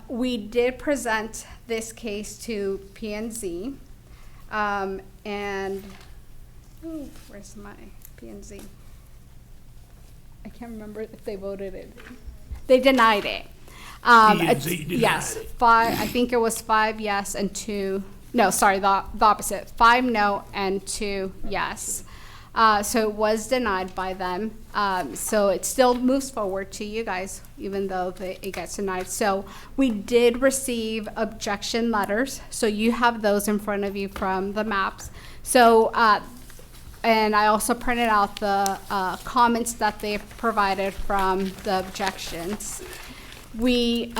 Speaker 18: We did present this case to P&Z, and where's my P&Z? I can't remember if they voted it. They denied it.
Speaker 10: P&Z denied
Speaker 18: Yes,
Speaker 10: it.
Speaker 18: five, I think it was 5 yes and 2, no, sorry, the opposite, 5 no and 2 yes. So it was denied by them. So it still moves forward to you guys, even though it gets denied. So we did receive objection letters. So you have those in front of you from the maps. So, and I also printed out the comments that they provided from the objections. We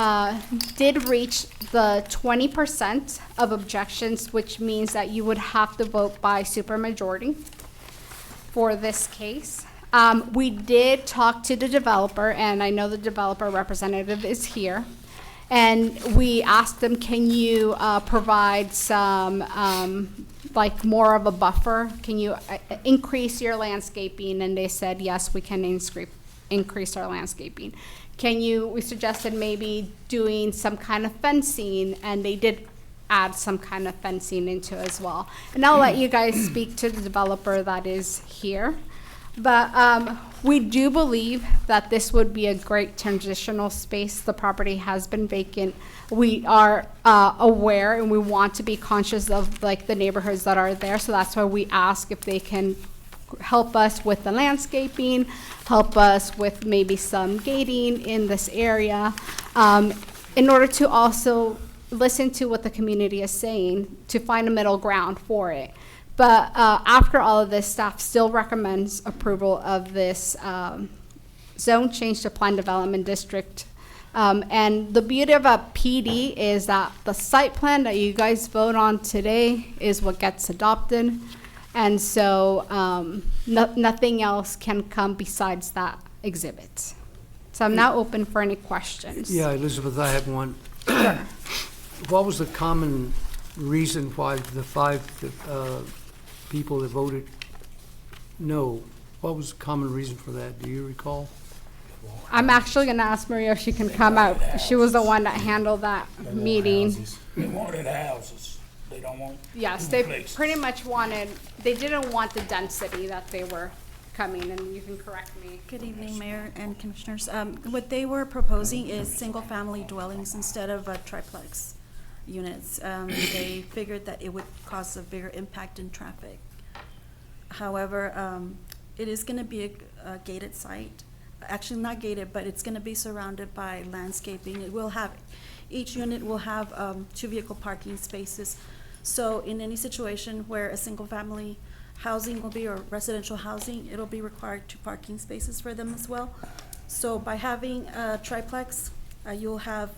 Speaker 18: did reach the 20% of objections, which means that you would have to vote by supermajority for this case. We did talk to the developer, and I know the developer representative is here. And we asked them, can you provide some, like more of a buffer? Can you increase your landscaping? And they said, yes, we can increase our landscaping. We suggested maybe doing some kind of fencing, and they did add some kind of fencing into it as well. And I'll let you guys speak to the developer that is here. But we do believe that this would be a great transitional space. The property has been vacant. We are aware and we want to be conscious of like the neighborhoods that are there. So that's why we ask if they can help us with the landscaping, help us with maybe some gating in this area, in order to also listen to what the community is saying to find a middle ground for it. But after all of this, staff still recommends approval of this zone change to planned development district. And the beauty of a PD is that the site plan that you guys vote on today is what gets adopted. And so nothing else can come besides that exhibit. So I'm now open for any questions.
Speaker 10: Yeah, Elizabeth, I have one. What was the common reason why the 5 people that voted no? What was the common reason for that? Do you recall?
Speaker 18: I'm actually going to ask Maria if she can come out. She was the one that handled that meeting.
Speaker 10: They wanted houses. They don't want.
Speaker 18: Yes, they pretty much wanted, they didn't want the density that they were coming, and you can correct me.
Speaker 19: Good evening, Mayor and Commissioners. What they were proposing is single-family dwellings instead of triplex units. They figured that it would cause a bigger impact in traffic. However, it is going to be a gated site. Actually, not gated, but it's going to be surrounded by landscaping. It will have, each unit will have 2 vehicle parking spaces. So in any situation where a single-family housing will be, or residential housing, it'll be required 2 parking spaces for them as well. So by having a triplex, you'll have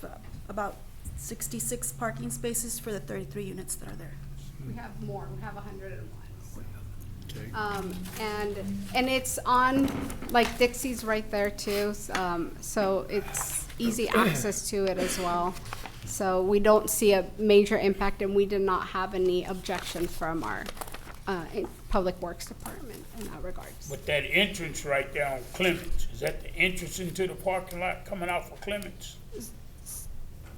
Speaker 19: about 66 parking spaces for the 33 units that are there.
Speaker 18: We have more, we have 101. And it's on, like Dixie's right there too, so it's easy access to it as well. So we don't see a major impact, and we did not have any objection from our Public Works Department in that regards.
Speaker 10: But that entrance right there on Clements, is that the entrance into the parking lot coming out for Clements?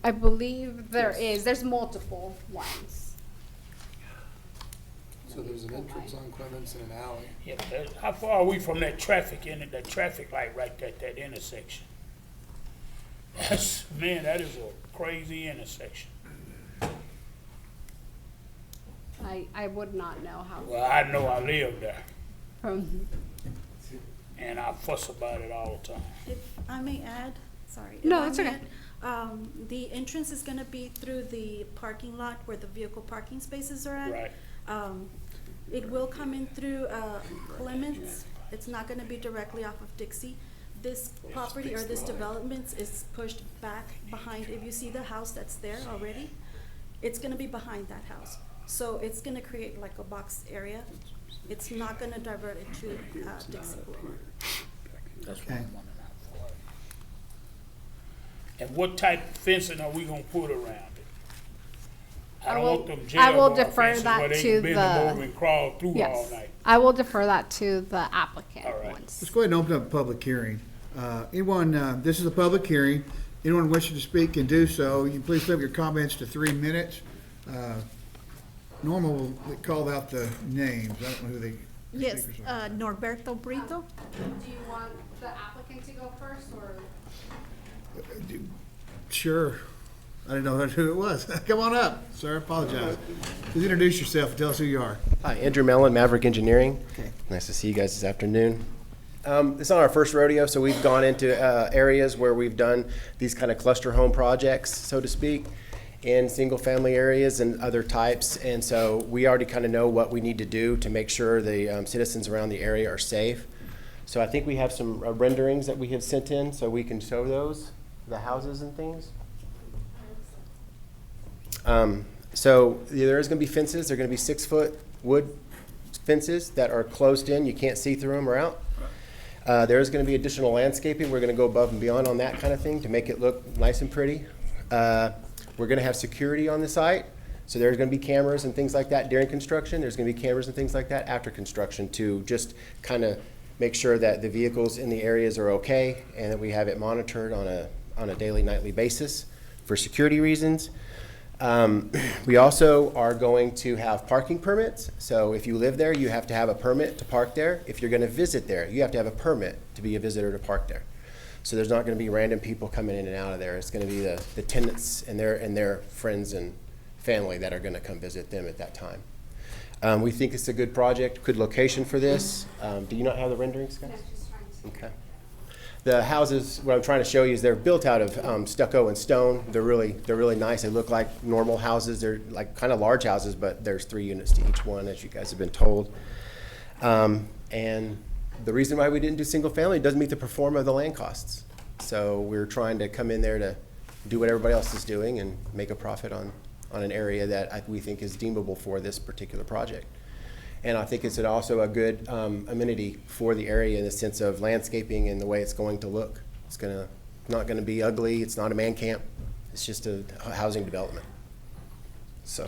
Speaker 18: I believe there's multiple ones.
Speaker 8: So there's an entrance on Clements and an alley.
Speaker 10: Yeah, how far are we from that traffic that traffic light right there at that intersection? Man, that is a crazy intersection.
Speaker 18: I would not know how.
Speaker 10: Well, I know I live there,
Speaker 18: From,
Speaker 10: and I fuss about it all the time.
Speaker 19: If I may add, sorry. if
Speaker 18: No,
Speaker 19: I
Speaker 18: it's
Speaker 19: may
Speaker 18: okay.
Speaker 19: add, the entrance is going to be through the parking lot where the vehicle parking spaces are at.
Speaker 10: Right.
Speaker 19: It will come in through Clements. It's not going to be directly off of Dixie. This property or this development is pushed back behind. If you see the house that's there already, it's going to be behind that house. So it's going to create like a box area. It's not going to divert it to Dixie.
Speaker 10: That's what I'm wondering out for. And what type of fencing are we gonna put around it? I don't want them
Speaker 18: I will
Speaker 10: jail bar
Speaker 18: defer
Speaker 10: fences
Speaker 18: that
Speaker 10: where they
Speaker 18: to
Speaker 10: can bend them
Speaker 18: the-
Speaker 10: over and crawl through all
Speaker 18: yes,
Speaker 10: night.
Speaker 18: I will defer that to the applicant
Speaker 10: All right.
Speaker 18: once.
Speaker 11: Let's go ahead and open up a public hearing. Anyone, this is a public hearing. Anyone wishing to speak can do so. You can please limit your comments to 3 minutes. Norma will call out the names. I don't know who the
Speaker 2: Yes,
Speaker 11: speakers are.
Speaker 2: Norberto Brito.
Speaker 18: Do you want the applicant to go first, or?
Speaker 11: Sure. I didn't know who it was. Come on up, sir. Apologize. Please introduce yourself and tell us who you are.
Speaker 20: Hi, Andrew Mellon, Maverick Engineering.
Speaker 11: Okay.
Speaker 20: Nice to see you guys this afternoon. It's not our first rodeo, so we've gone into areas where we've done these kind of cluster home projects, so to speak, in single-family areas and other types. And so we already kind of know what we need to do to make sure the citizens around the area are safe. So I think we have some renderings that we have sent in, so we can show those, the houses and things. So there is going to be fences. They're going to be 6-foot wood fences that are closed in. You can't see through them or out. There is going to be additional landscaping. We're going to go above and beyond on that kind of thing to make it look nice and pretty. We're going to have security on the site. So there's going to be cameras and things like that during construction. There's going to be cameras and things like that after construction to just kind of make sure that the vehicles in the areas are okay and that we have it monitored on a daily, nightly basis for security reasons. We also are going to have parking permits. So if you live there, you have to have a permit to park there. If you're going to visit there, you have to have a permit to be a visitor to park there. So there's not going to be random people coming in and out of there. It's going to be the tenants and their friends and family that are going to come visit them at that time. We think it's a good project, good location for this. Do you not have the renderings, guys? Okay. The houses, what I'm trying to show you is they're built out of stucco and stone. They're really nice. They look like normal houses. They're like kind of large houses, but there's 3 units to each one, as you guys have been told. And the reason why we didn't do single family doesn't meet the pro forma of the land costs. So we're trying to come in there to do what everybody else is doing and make a profit on an area that we think is deemable for this particular project. And I think it's also a good amenity for the area in the sense of landscaping and the way it's going to look. It's not going to be ugly. It's not a man camp. It's just a housing development. So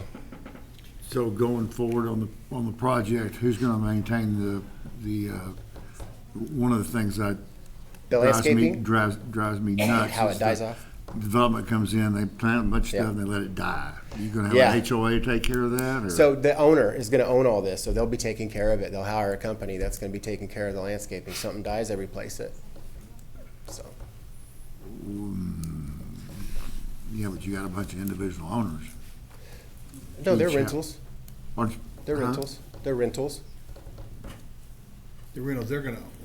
Speaker 11: going forward on the project, who's going to maintain the one of the things that drives me nuts?
Speaker 20: How it dies off.
Speaker 11: Development comes in, they plant a bunch of stuff and they let it die. You going to have an HOA to take care of that? Or?
Speaker 20: So the owner is going to own all this, so they'll be taking care of it. They'll hire a company that's going to be taking care of the landscaping. Something dies, they replace it. So.
Speaker 11: Yeah, but you got a bunch of individual owners.
Speaker 20: No, they're rentals.
Speaker 11: They're
Speaker 20: rentals. They're rentals.
Speaker 11: The rentals,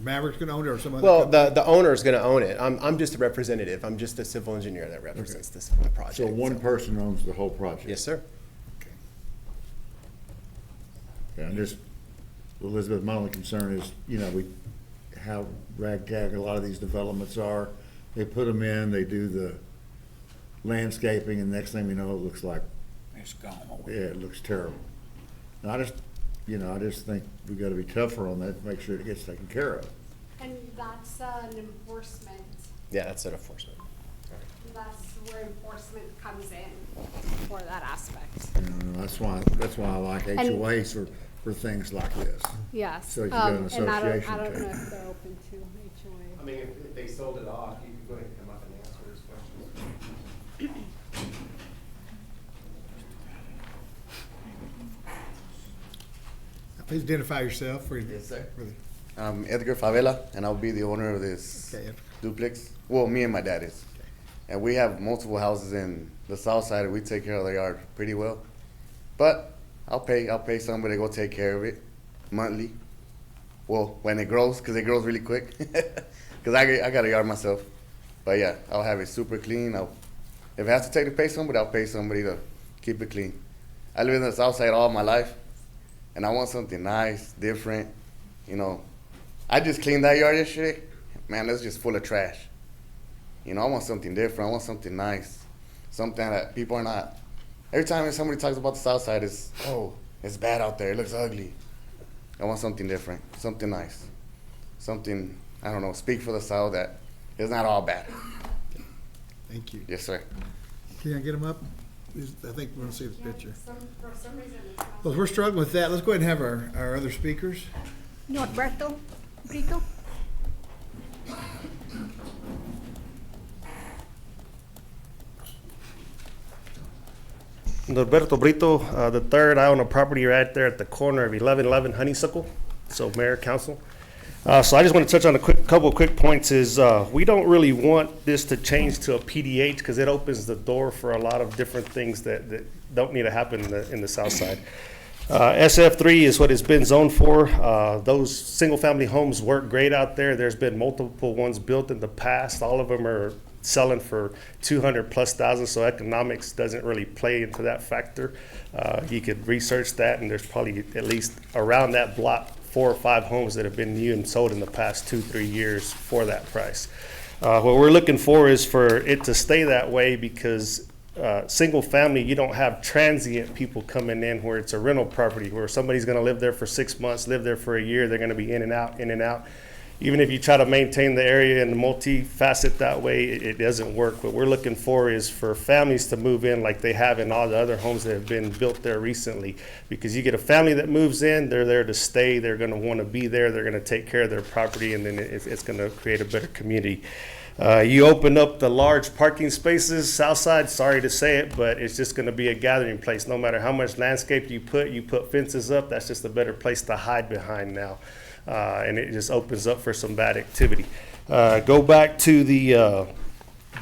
Speaker 11: Maverick's gonna own it or some other?
Speaker 20: Well, the owner's gonna own it. I'm just a representative. I'm just a civil engineer that represents the project.
Speaker 11: So one person owns the whole project?
Speaker 20: Yes, sir.
Speaker 11: Okay. Yeah, and just, Elizabeth, my only concern is, how ragtag a lot of these developments are. They put them in, they do the landscaping, and next thing we know, it looks like
Speaker 5: It's gone.
Speaker 11: yeah, it looks terrible. And I just think we gotta be tougher on that, to make sure it gets taken care of.
Speaker 18: And that's an enforcement,
Speaker 20: Yeah, that's an enforcement.
Speaker 18: that's where enforcement comes in for that aspect.
Speaker 11: That's why I like HOAs for things like this.
Speaker 18: Yes.
Speaker 11: So you got an
Speaker 18: And
Speaker 11: association
Speaker 18: I don't
Speaker 11: too.
Speaker 18: know if they're open to HOA.
Speaker 20: I mean, if they sold it off, you could go ahead and come up and answer those questions.
Speaker 11: Please identify yourself.
Speaker 21: Yes, sir. I'm Edgar Favela, and I'll be the owner of this duplex. Well, me and my dad is. And we have multiple houses in the south side, and we take care of the yard pretty well. But I'll pay somebody to go take care of it monthly. Well, when it grows, because it grows really quick. Because I got a yard myself. But yeah, I'll have it super clean. If I have to pay somebody, I'll pay somebody to keep it clean. I live in the south side all my life, and I want something nice, different. I just cleaned that yard yesterday. Man, that's just full of trash. I want something different. I want something nice, something that people are not. Every time somebody talks about the south side, it's bad out there. It looks ugly. I want something different, something nice, something, I don't know, speak for the south that it's not all bad.
Speaker 11: Thank you.
Speaker 21: Yes, sir.
Speaker 11: Can I get them up? I think we're gonna see the picture.
Speaker 18: For some reason it's not.
Speaker 11: Well, if we're struggling with that, let's go ahead and have our other speakers.
Speaker 18: Norberto Brito.
Speaker 22: Norberto Brito, the third. I own a property right there at the corner of 1111 Honeysuckle. So, Mayor, Council.
Speaker 4: So I just want to touch on a couple of quick points is we don't really want this to change to a PDH because it opens the door for a lot of different things that don't need to happen in the south side. SF3 is what it's been zoned for. Those single-family homes work great out there. There's been multiple ones built in the past. All of them are selling for 200,000+, so economics doesn't really play into that factor. You could research that, and there's probably at least around that block 4 or 5 homes that have been new and sold in the past 2-3 years for that price. What we're looking for is for it to stay that way because single family, you don't have transient people coming in where it's a rental property where somebody's going to live there for 6 months, live there for a year. They're going to be in and out, in and out. Even if you try to maintain the area and the multi-facet that way, it doesn't work. What we're looking for is for families to move in like they have in all the other homes that have been built there recently. Because you get a family that moves in, they're there to stay, they're going to want to be there, they're going to take care of their property, and then it's going to create a better community. You open up the large parking spaces, south side, sorry to say it, but it's just going to be a gathering place. No matter how much landscape you put fences up, that's just a better place to hide behind now. And it just opens up for some bad activity. Go back to the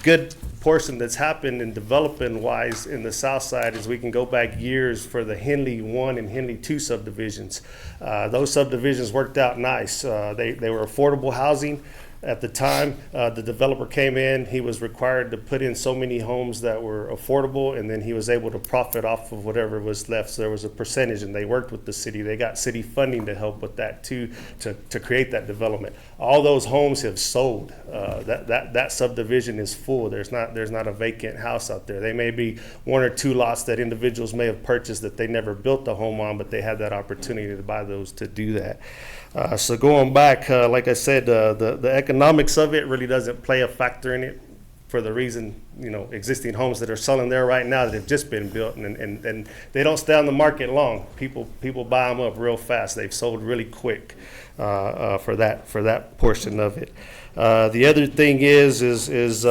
Speaker 4: good portion that's happened in development wise in the south side is we can go back years for the Henley 1 and Henley 2 subdivisions. Those subdivisions worked out nice. They were affordable housing. At the time, the developer came in, he was required to put in so many homes that were affordable, and then he was able to profit off of whatever was left. So there was a percentage, and they worked with the city. They got city funding to help with that too, to create that development. All those homes have sold. That subdivision is full. There's not a vacant house out there. They may be 1 or 2 lots that individuals may have purchased that they never built a home on, but they had that opportunity to buy those to do that. So going back, like I said, the economics of it really doesn't play a factor in it for the reason, existing homes that are selling there right now that have just been built and they don't stay on the market long. People buy them up real fast. They've sold really quick for that portion of it. The other thing is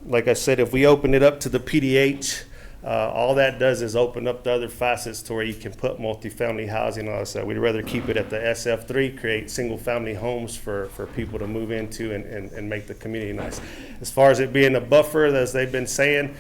Speaker 4: like I said, if we open it up to the PDH, all that does is open up the other facets to where you can put multifamily housing on us. We'd rather keep it at the SF3, create single-family homes for people to move into and make the community nice. As far as it being a buffer, as they've been saying,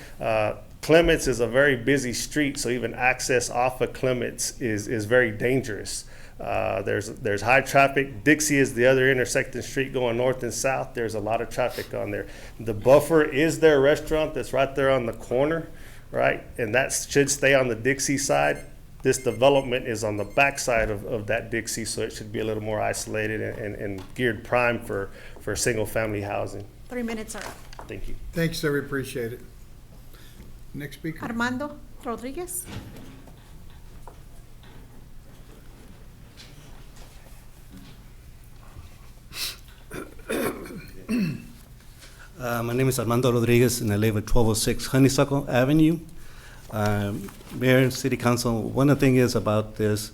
Speaker 4: Clements is a very busy street, so even access off of Clements is very dangerous. There's high traffic. Dixie is the other intersecting street going north and south. There's a lot of traffic on there. The buffer is their restaurant that's right there on the corner. Right, and that should stay on the Dixie side. This development is on the back side of that Dixie, so it should be a little more isolated and geared prime for single-family housing.
Speaker 2: 3 minutes are up.
Speaker 4: Thank you.
Speaker 11: Thanks, sir, we appreciate it. Next speaker.
Speaker 2: Armando Rodriguez.
Speaker 22: My name is Armando Rodriguez, and I live at 1206 Honeysuckle Avenue. Mayor and City Council, one of the things is about this,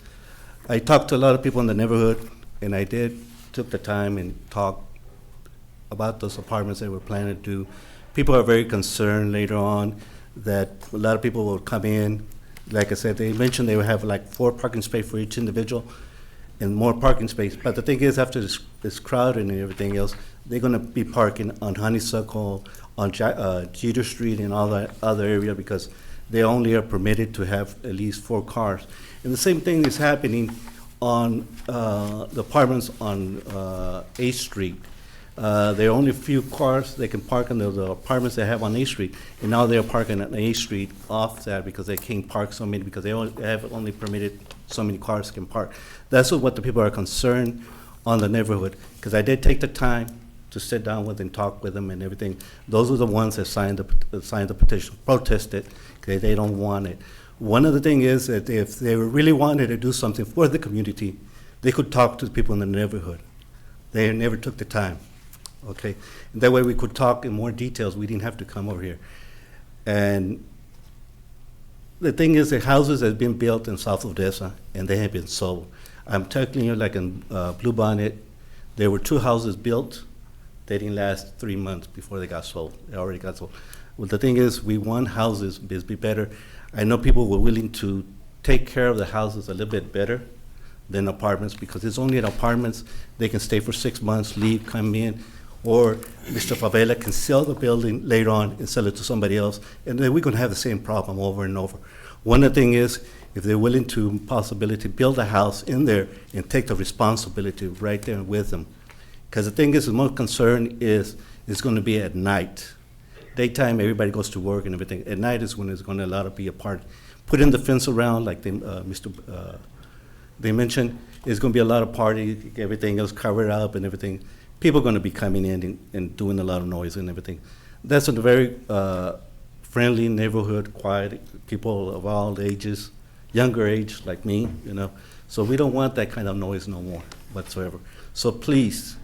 Speaker 22: I talked to a lot of people in the neighborhood, and I took the time and talked about those apartments they were planning to do. People are very concerned later on that a lot of people will come in. Like I said, they mentioned they would have like 4 parking spaces for each individual and more parking space. But the thing is, after this crowd and everything else, they're going to be parking on Honeysuckle, on Jeter Street, and all that other area because they only are permitted to have at least 4 cars. And the same thing is happening on the apartments on 8th Street. There are only a few cars they can park in the apartments they have on 8th Street, and now they're parking on 8th Street off that because they can't park so many because they have only permitted so many cars can park. That's what the people are concerned on the neighborhood, because I did take the time to sit down with and talk with them and everything. Those are the ones that signed the petition, protested, because they don't want it. One of the things is that if they really wanted to do something for the community, they could talk to the people in the neighborhood. They never took the time, okay? And that way we could talk in more details. We didn't have to come over here. And the thing is, the houses have been built in South Odessa, and they have been sold. I'm telling you, like in Blue Bonnet, there were 2 houses built. They didn't last 3 months before they got sold. They already got sold. Well, the thing is, we want houses to be better. I know people were willing to take care of the houses a little bit better than apartments, because it's only in apartments, they can stay for 6 months, leave, come in, or Mr. Favela can sell the building later on and sell it to somebody else, and then we're gonna have the same problem over and over. One of the things is, if they're willing to possibility build a house in there and take the responsibility right there with them. Because the thing is, the most concern is gonna be at night. Daytime, everybody goes to work and everything. At night is when it's gonna allow to be a part. Put in the fence around, like they mentioned, there's gonna be a lot of party, everything else covered up and everything. People are gonna be coming in and doing a lot of noise and everything. That's a very friendly neighborhood, quiet, people of all ages, younger age like me, you know. So we don't want that kind of noise no more whatsoever. So please,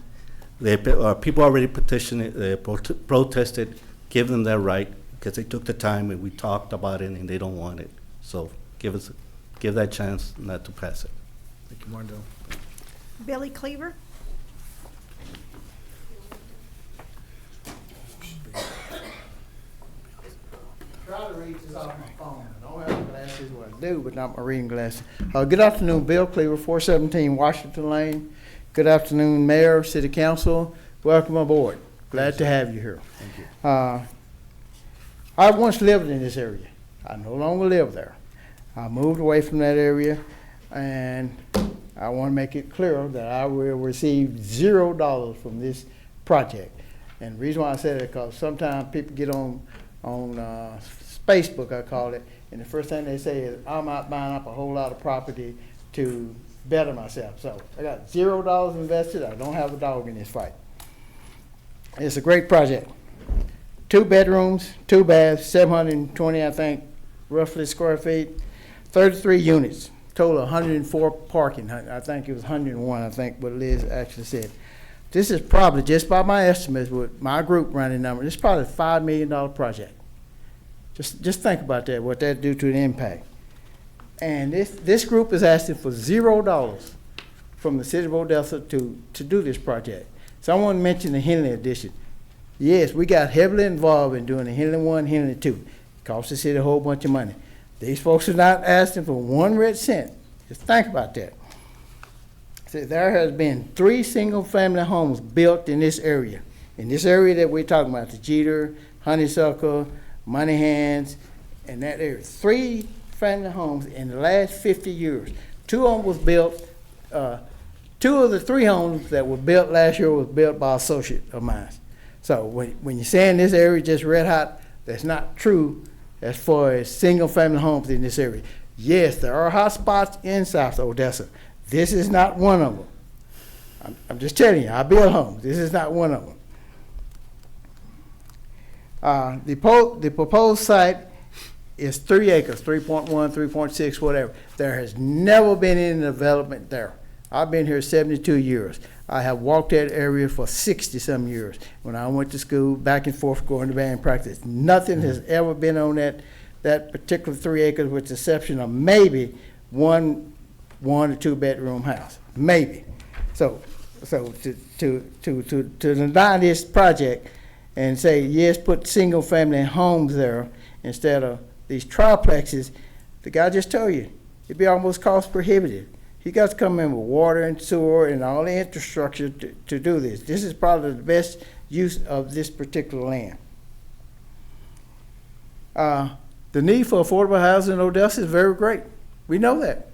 Speaker 22: people already petitioned it, they protested, give them that right, because they took the time and we talked about it and they don't want it. So give that chance not to pass it.
Speaker 11: Thank you, Marndell.
Speaker 2: Billy Cleaver.
Speaker 1: Try to read this off my phone. I don't have glasses, what I do, but not my reading glasses. Good afternoon, Bill Cleaver, 417 Washington Lane. Good afternoon, Mayor, City Council. Welcome aboard. Glad to have you here.
Speaker 11: Thank you.
Speaker 1: I once lived in this area. I no longer live there. I moved away from that area, and I want to make it clear that I will receive $0 from this project. And the reason why I said it is because sometimes people get on Facebook, I call it, and the first thing they say is, I'm out buying up a whole lot of property to better myself. So I got $0 invested. I don't have a dog in this fight. It's a great project. 2 bedrooms, 2 baths, 720, I think, roughly square feet, 33 units, total 104 parking. I think it was 101, I think what Liz actually said. This is probably, just by my estimates, with my group running number, this is probably a $5 million project. Just think about that, what that do to the impact. And this group is asking for $0 from the city of Odessa to do this project. Someone mentioned the Henley addition. Yes, we got heavily involved in doing the Henley 1, Henley 2. It cost the city a whole bunch of money. These folks are not asking for 1 red cent. Just think about that. See, there has been 3 single-family homes built in this area. In this area that we're talking about, the Jeter, Honeysuckle, Money Hands, and that area. 3 family homes in the last 50 years. 2 of them was built, 2 of the 3 homes that were built last year was built by an associate of mine. So when you're saying this area just red hot, that's not true as far as single family homes in this area. Yes, there are hot spots in South Odessa. This is not one of them. I'm just telling you, I build homes. This is not one of them. The proposed site is 3 acres, 3.1, 3.6, whatever. There has never been any development there. I've been here 72 years. I have walked that area for 60-some years. When I went to school, back and forth, going to band practice, nothing has ever been on that particular 3 acres, with the exception of maybe one or 2 bedroom house, maybe. So to deny this project and say yes, put single family homes there instead of these triplexes, the guy just told you it'd be almost cost prohibitive. He got to come in with water and sewer and all the infrastructure to do this. This is probably the best use of this particular land. The need for affordable housing in Odessa is very great. We know that.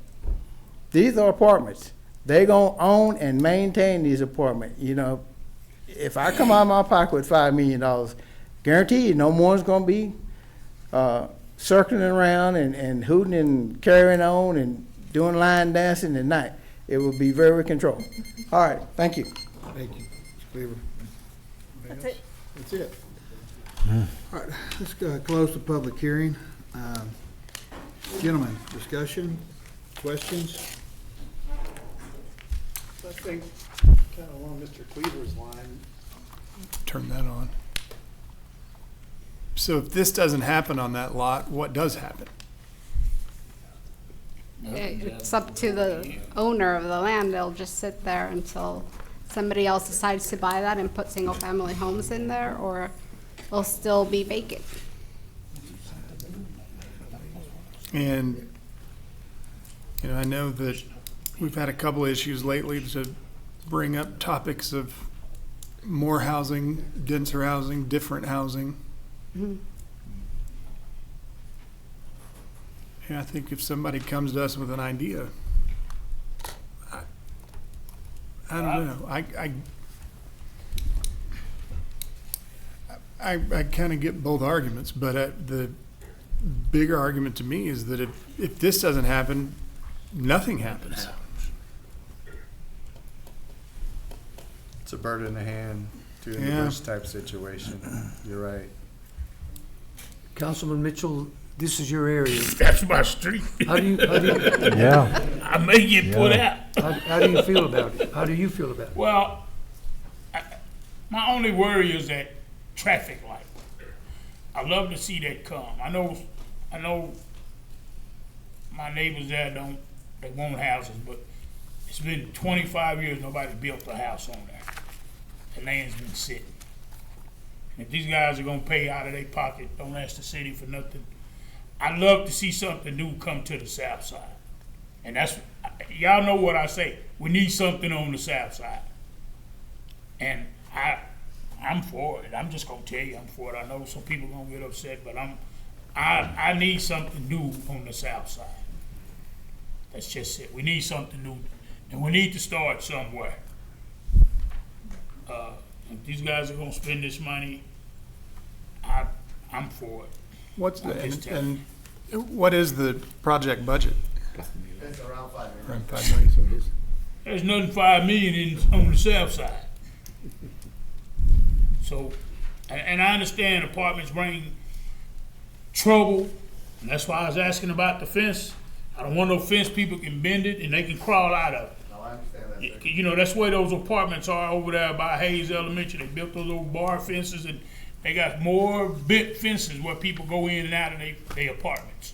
Speaker 1: These are apartments. They're going to own and maintain these apartments. You know, if I come out of my pocket with $5 million, guarantee you no one's going to be circling around and hooting and carrying on and doing line dancing at night. It will be very controlled. All right, thank you.
Speaker 11: Thank you, Mr. Cleaver.
Speaker 2: That's it.
Speaker 11: That's it. All right, let's close the public hearing. Gentlemen, discussion, questions?
Speaker 8: I think kind of along Mr. Cleaver's line. Turn that on. So if this doesn't happen on that lot, what does happen?
Speaker 18: It's up to the owner of the land. They'll just sit there until somebody else decides to buy that and put single-family homes in there, or it'll still be vacant.
Speaker 8: And, you know, I know that
Speaker 14: we've had a couple of issues lately to bring up topics of more housing, denser housing, different housing.
Speaker 2: Mhm.
Speaker 14: And I think if somebody comes to us with an idea, I don't know. I kind of get both arguments, but the bigger argument to me is that if this doesn't happen, nothing happens.
Speaker 5: It's a bird in the hand, two in the
Speaker 14: Yeah.
Speaker 5: bush type situation. You're right.
Speaker 10: Councilman Mitchell, this is your area.
Speaker 3: That's my street.
Speaker 10: How do you,
Speaker 13: Yeah.
Speaker 3: I may get put out.
Speaker 10: how do you feel about it? How do you feel about it?
Speaker 3: Well, my only worry is that traffic light. I love to see that come. I know my neighbors there they want houses, but it's been 25 years nobody built a house on there. The land's been sitting. If these guys are gonna pay out of their pocket, don't ask the city for nothing. I'd love to see something new come to the south side. And that's, y'all know what I say. We need something on the south side. And I'm for it. I'm just gonna tell you I'm for it. I know some people gonna get upset, but I need something new on the south side. That's just it. We need something new, and we need to start somewhere. If these guys are gonna spend this money, I'm for it.
Speaker 14: What's
Speaker 3: I'm just telling
Speaker 14: and what is the project budget?
Speaker 20: It's around 5 million.
Speaker 14: Around 5 million.
Speaker 3: There's nothing 5 million on the south side. So, and I understand apartments bring trouble, and that's why I was asking about the fence. I don't want no fence people can bend it and they can crawl out of it.
Speaker 20: No, I understand that.
Speaker 3: You know, that's where those apartments are over there by Hayes Elementary. They built those old bar fences, and they got more bent fences where people go in and out of their apartments.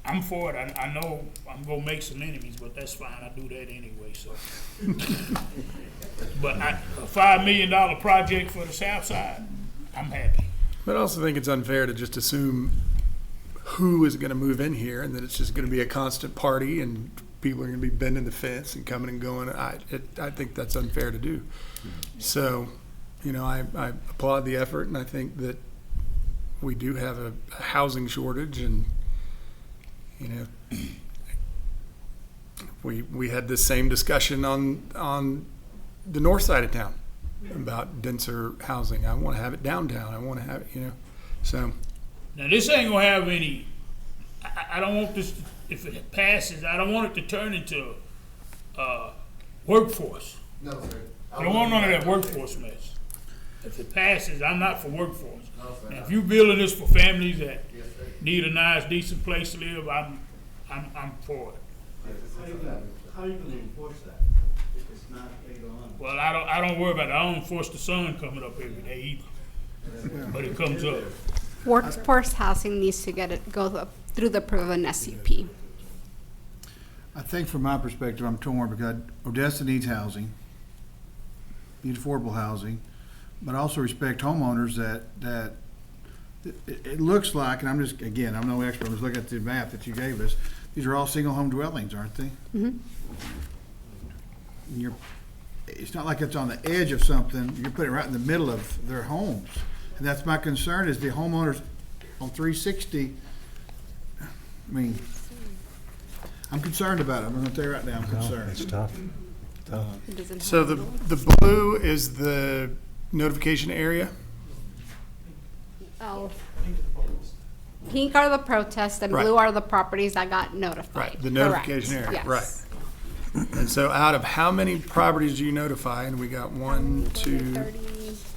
Speaker 3: I'm for it. I know I'm gonna make some enemies, but that's fine. I do that anyway, so. But a $5 million project for the south side, I'm happy.
Speaker 14: But I also think it's unfair to just assume who is going to move in here and that it's just going to be a constant party and people are going to be bending the fence and coming and going. I think that's unfair to do. So, you know, I applaud the effort, and I think that we do have a housing shortage, and you know, we had this same discussion on the north side of town about denser housing. I want to have it downtown. I want to have it, you know, so.
Speaker 3: Now, this ain't gonna have any, I don't want this, if it passes, I don't want it to turn into workforce.
Speaker 20: No, sir.
Speaker 3: I don't want none of that workforce mess. If it passes, I'm not for workforce.
Speaker 20: No, sir.
Speaker 3: Now, if you building this for families that
Speaker 20: Yes, sir.
Speaker 3: need a nice, decent place to live, I'm for it.
Speaker 9: How are you gonna enforce that if it's not later on?
Speaker 3: Well, I don't worry about it. I don't force the sun coming up every day either, but it comes up.
Speaker 18: Workforce housing needs to go through the proven SUP.
Speaker 11: I think from my perspective, I'm torn because Odessa needs housing, needs affordable housing, but I also respect homeowners that it looks like, and I'm just, again, I'm no expert, I'm just looking at the map that you gave us. These are all single home dwellings, aren't they?
Speaker 18: Mm-hmm.
Speaker 11: And it's not like it's on the edge of something, you're putting it right in the middle of their homes. And that's my concern, is the homeowners on 360, I mean, I'm concerned about it. I'm gonna tell you right now, I'm concerned.
Speaker 13: It's tough.
Speaker 14: So the blue is the notification area?
Speaker 18: Oh. Pink are the protests and
Speaker 14: Right.
Speaker 18: blue are the proproperties that got notified.
Speaker 14: Right, the
Speaker 18: Correct.
Speaker 14: notification area,
Speaker 18: Yes.
Speaker 14: right. And so out of how many properties do you notify? And we got 1, 2,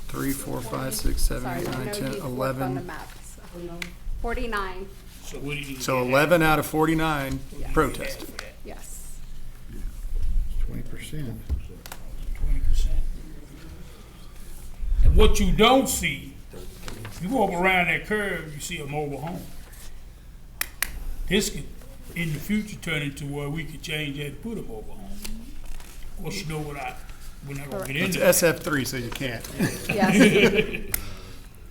Speaker 14: 3, 4, 5, 6, 7,
Speaker 18: Sorry,
Speaker 14: 8,
Speaker 18: I
Speaker 14: 9,
Speaker 18: know
Speaker 14: 10,
Speaker 18: you work on the
Speaker 14: 11.
Speaker 18: map, so. 49,
Speaker 3: So what do you?
Speaker 14: So 11 out of 49
Speaker 18: Yes.
Speaker 14: protested.
Speaker 18: yes.
Speaker 11: 20%.
Speaker 3: 20%. And what you don't see, you go up around that curve, you see a mobile home. This could, in the future, turn into where we could change that and put a mobile home. Of course, you know what we're not gonna get
Speaker 14: It's
Speaker 3: into that.
Speaker 14: SF3, so you can't.
Speaker 18: Yes.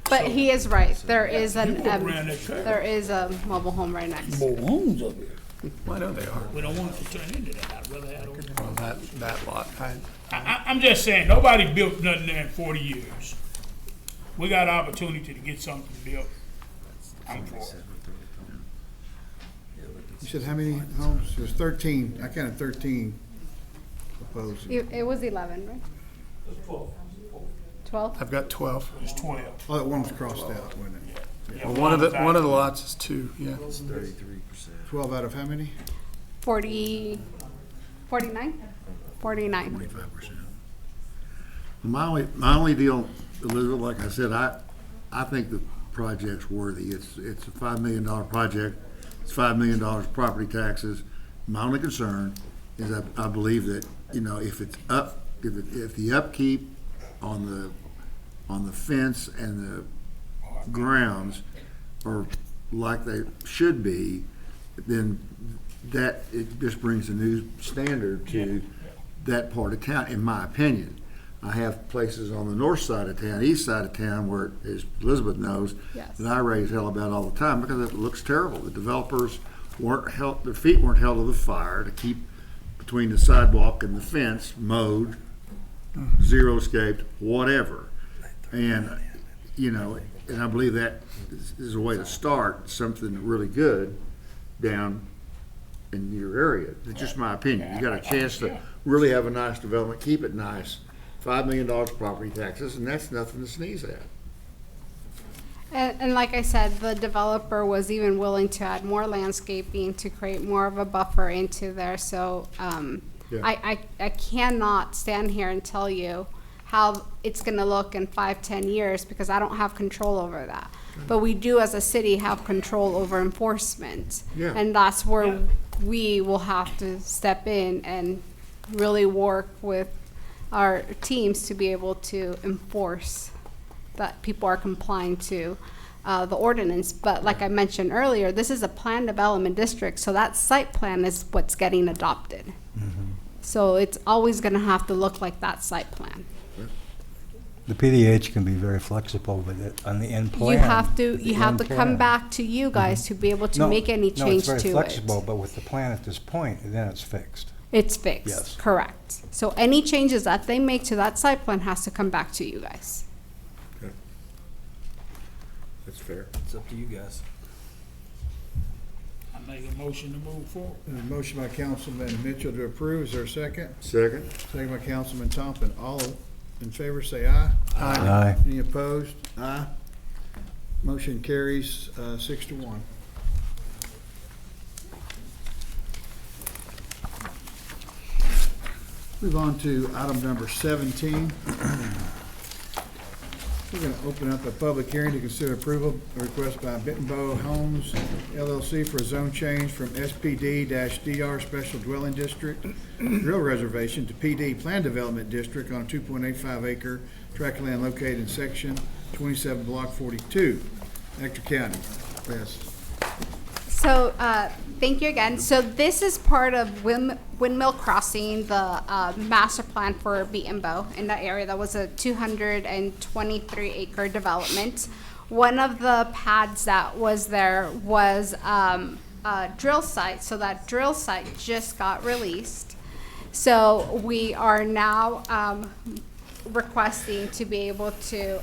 Speaker 18: But he is right. There is
Speaker 3: You go around that curve.
Speaker 18: there is a mobile home right next.
Speaker 3: Mobile homes up here.
Speaker 5: Well, I know they are.
Speaker 3: We don't want it to turn into that. I'd rather have it over.
Speaker 5: Well, that lot,
Speaker 3: I'm just saying, nobody built nothing there in 40 years. We got opportunity to get something built. I'm for it.
Speaker 11: You said how many homes? There's 13, I counted 13 proposed.
Speaker 18: It was 11, right? 12?
Speaker 5: I've got 12.
Speaker 3: It's 12.
Speaker 11: Oh, that one was crossed out, wasn't it?
Speaker 3: Yeah,
Speaker 5: Well, one of the lots is 2, yeah.
Speaker 11: 12 out of how many?
Speaker 18: 49? 49.
Speaker 6: My only deal, Elizabeth, like I said, I think the project's worthy. It's a $5 million project. It's $5 million property taxes. My only concern is I believe that, if it's if the upkeep on the fence and the grounds are like they should be, then it just brings a new standard to that part of town, in my opinion. I have places on the north side of town, east side of town, where, as Elizabeth knows,
Speaker 18: Yes.
Speaker 6: that I raise hell about all the time because it looks terrible. The developers their feet weren't held to the fire to keep between the sidewalk and the fence mowed, zero-scaped, whatever. And, and I believe that is a way to start something really good down in your area. It's just my opinion. You got a chance to really have a nice development, keep it nice. $5 million property taxes, and that's nothing to sneeze at.
Speaker 18: And like I said, the developer was even willing to add more landscaping to create more of a buffer into there. So I cannot stand here and tell you how it's going to look in 5-10 years because I don't have control over that. But we do, as a city, have control over enforcement.
Speaker 6: Yeah.
Speaker 18: And that's where we will have to step in and really work with our teams to be able to enforce that people are complying to the ordinance. But like I mentioned earlier, this is a planned development district, so that site plan is what's getting adopted. So it's always going to have to look like that site plan.
Speaker 13: The PDH can be very flexible with it on the end plan.
Speaker 18: You have to come back to you guys to be able to make any change to it.
Speaker 13: No, it's very flexible, but with the plan at this point, then it's fixed.
Speaker 18: It's fixed.
Speaker 13: Yes.
Speaker 18: Correct. So any changes that they make to that site plan has to come back to you guys.
Speaker 6: Okay. That's fair.
Speaker 16: It's up to you guys.
Speaker 3: I make a motion to move forward.
Speaker 11: A motion by Councilman Mitchell to approve. Is there a second?
Speaker 6: Second.
Speaker 11: Second by Councilman Thompson. All in favor, say aye.
Speaker 13: Aye.
Speaker 11: Any opposed? Aye. Motion carries 6-1. Move on to item number 17. We're going to open up a public hearing to consider approval of a request by Bentonbow Homes LLC for a zone change from SPD-DR Special Dwelling District Drill Reservation to PD Plan Development District on a 2.85 acre tract of land located in section 27, block 42, Ector County. Yes.
Speaker 18: So, thank you again. So this is part of Windmill Crossing, the master plan for Bentonbow in that area. That was a 223 acre development. One of the pads that was there was a drill site. So that drill site just got released. So we are now requesting to be able to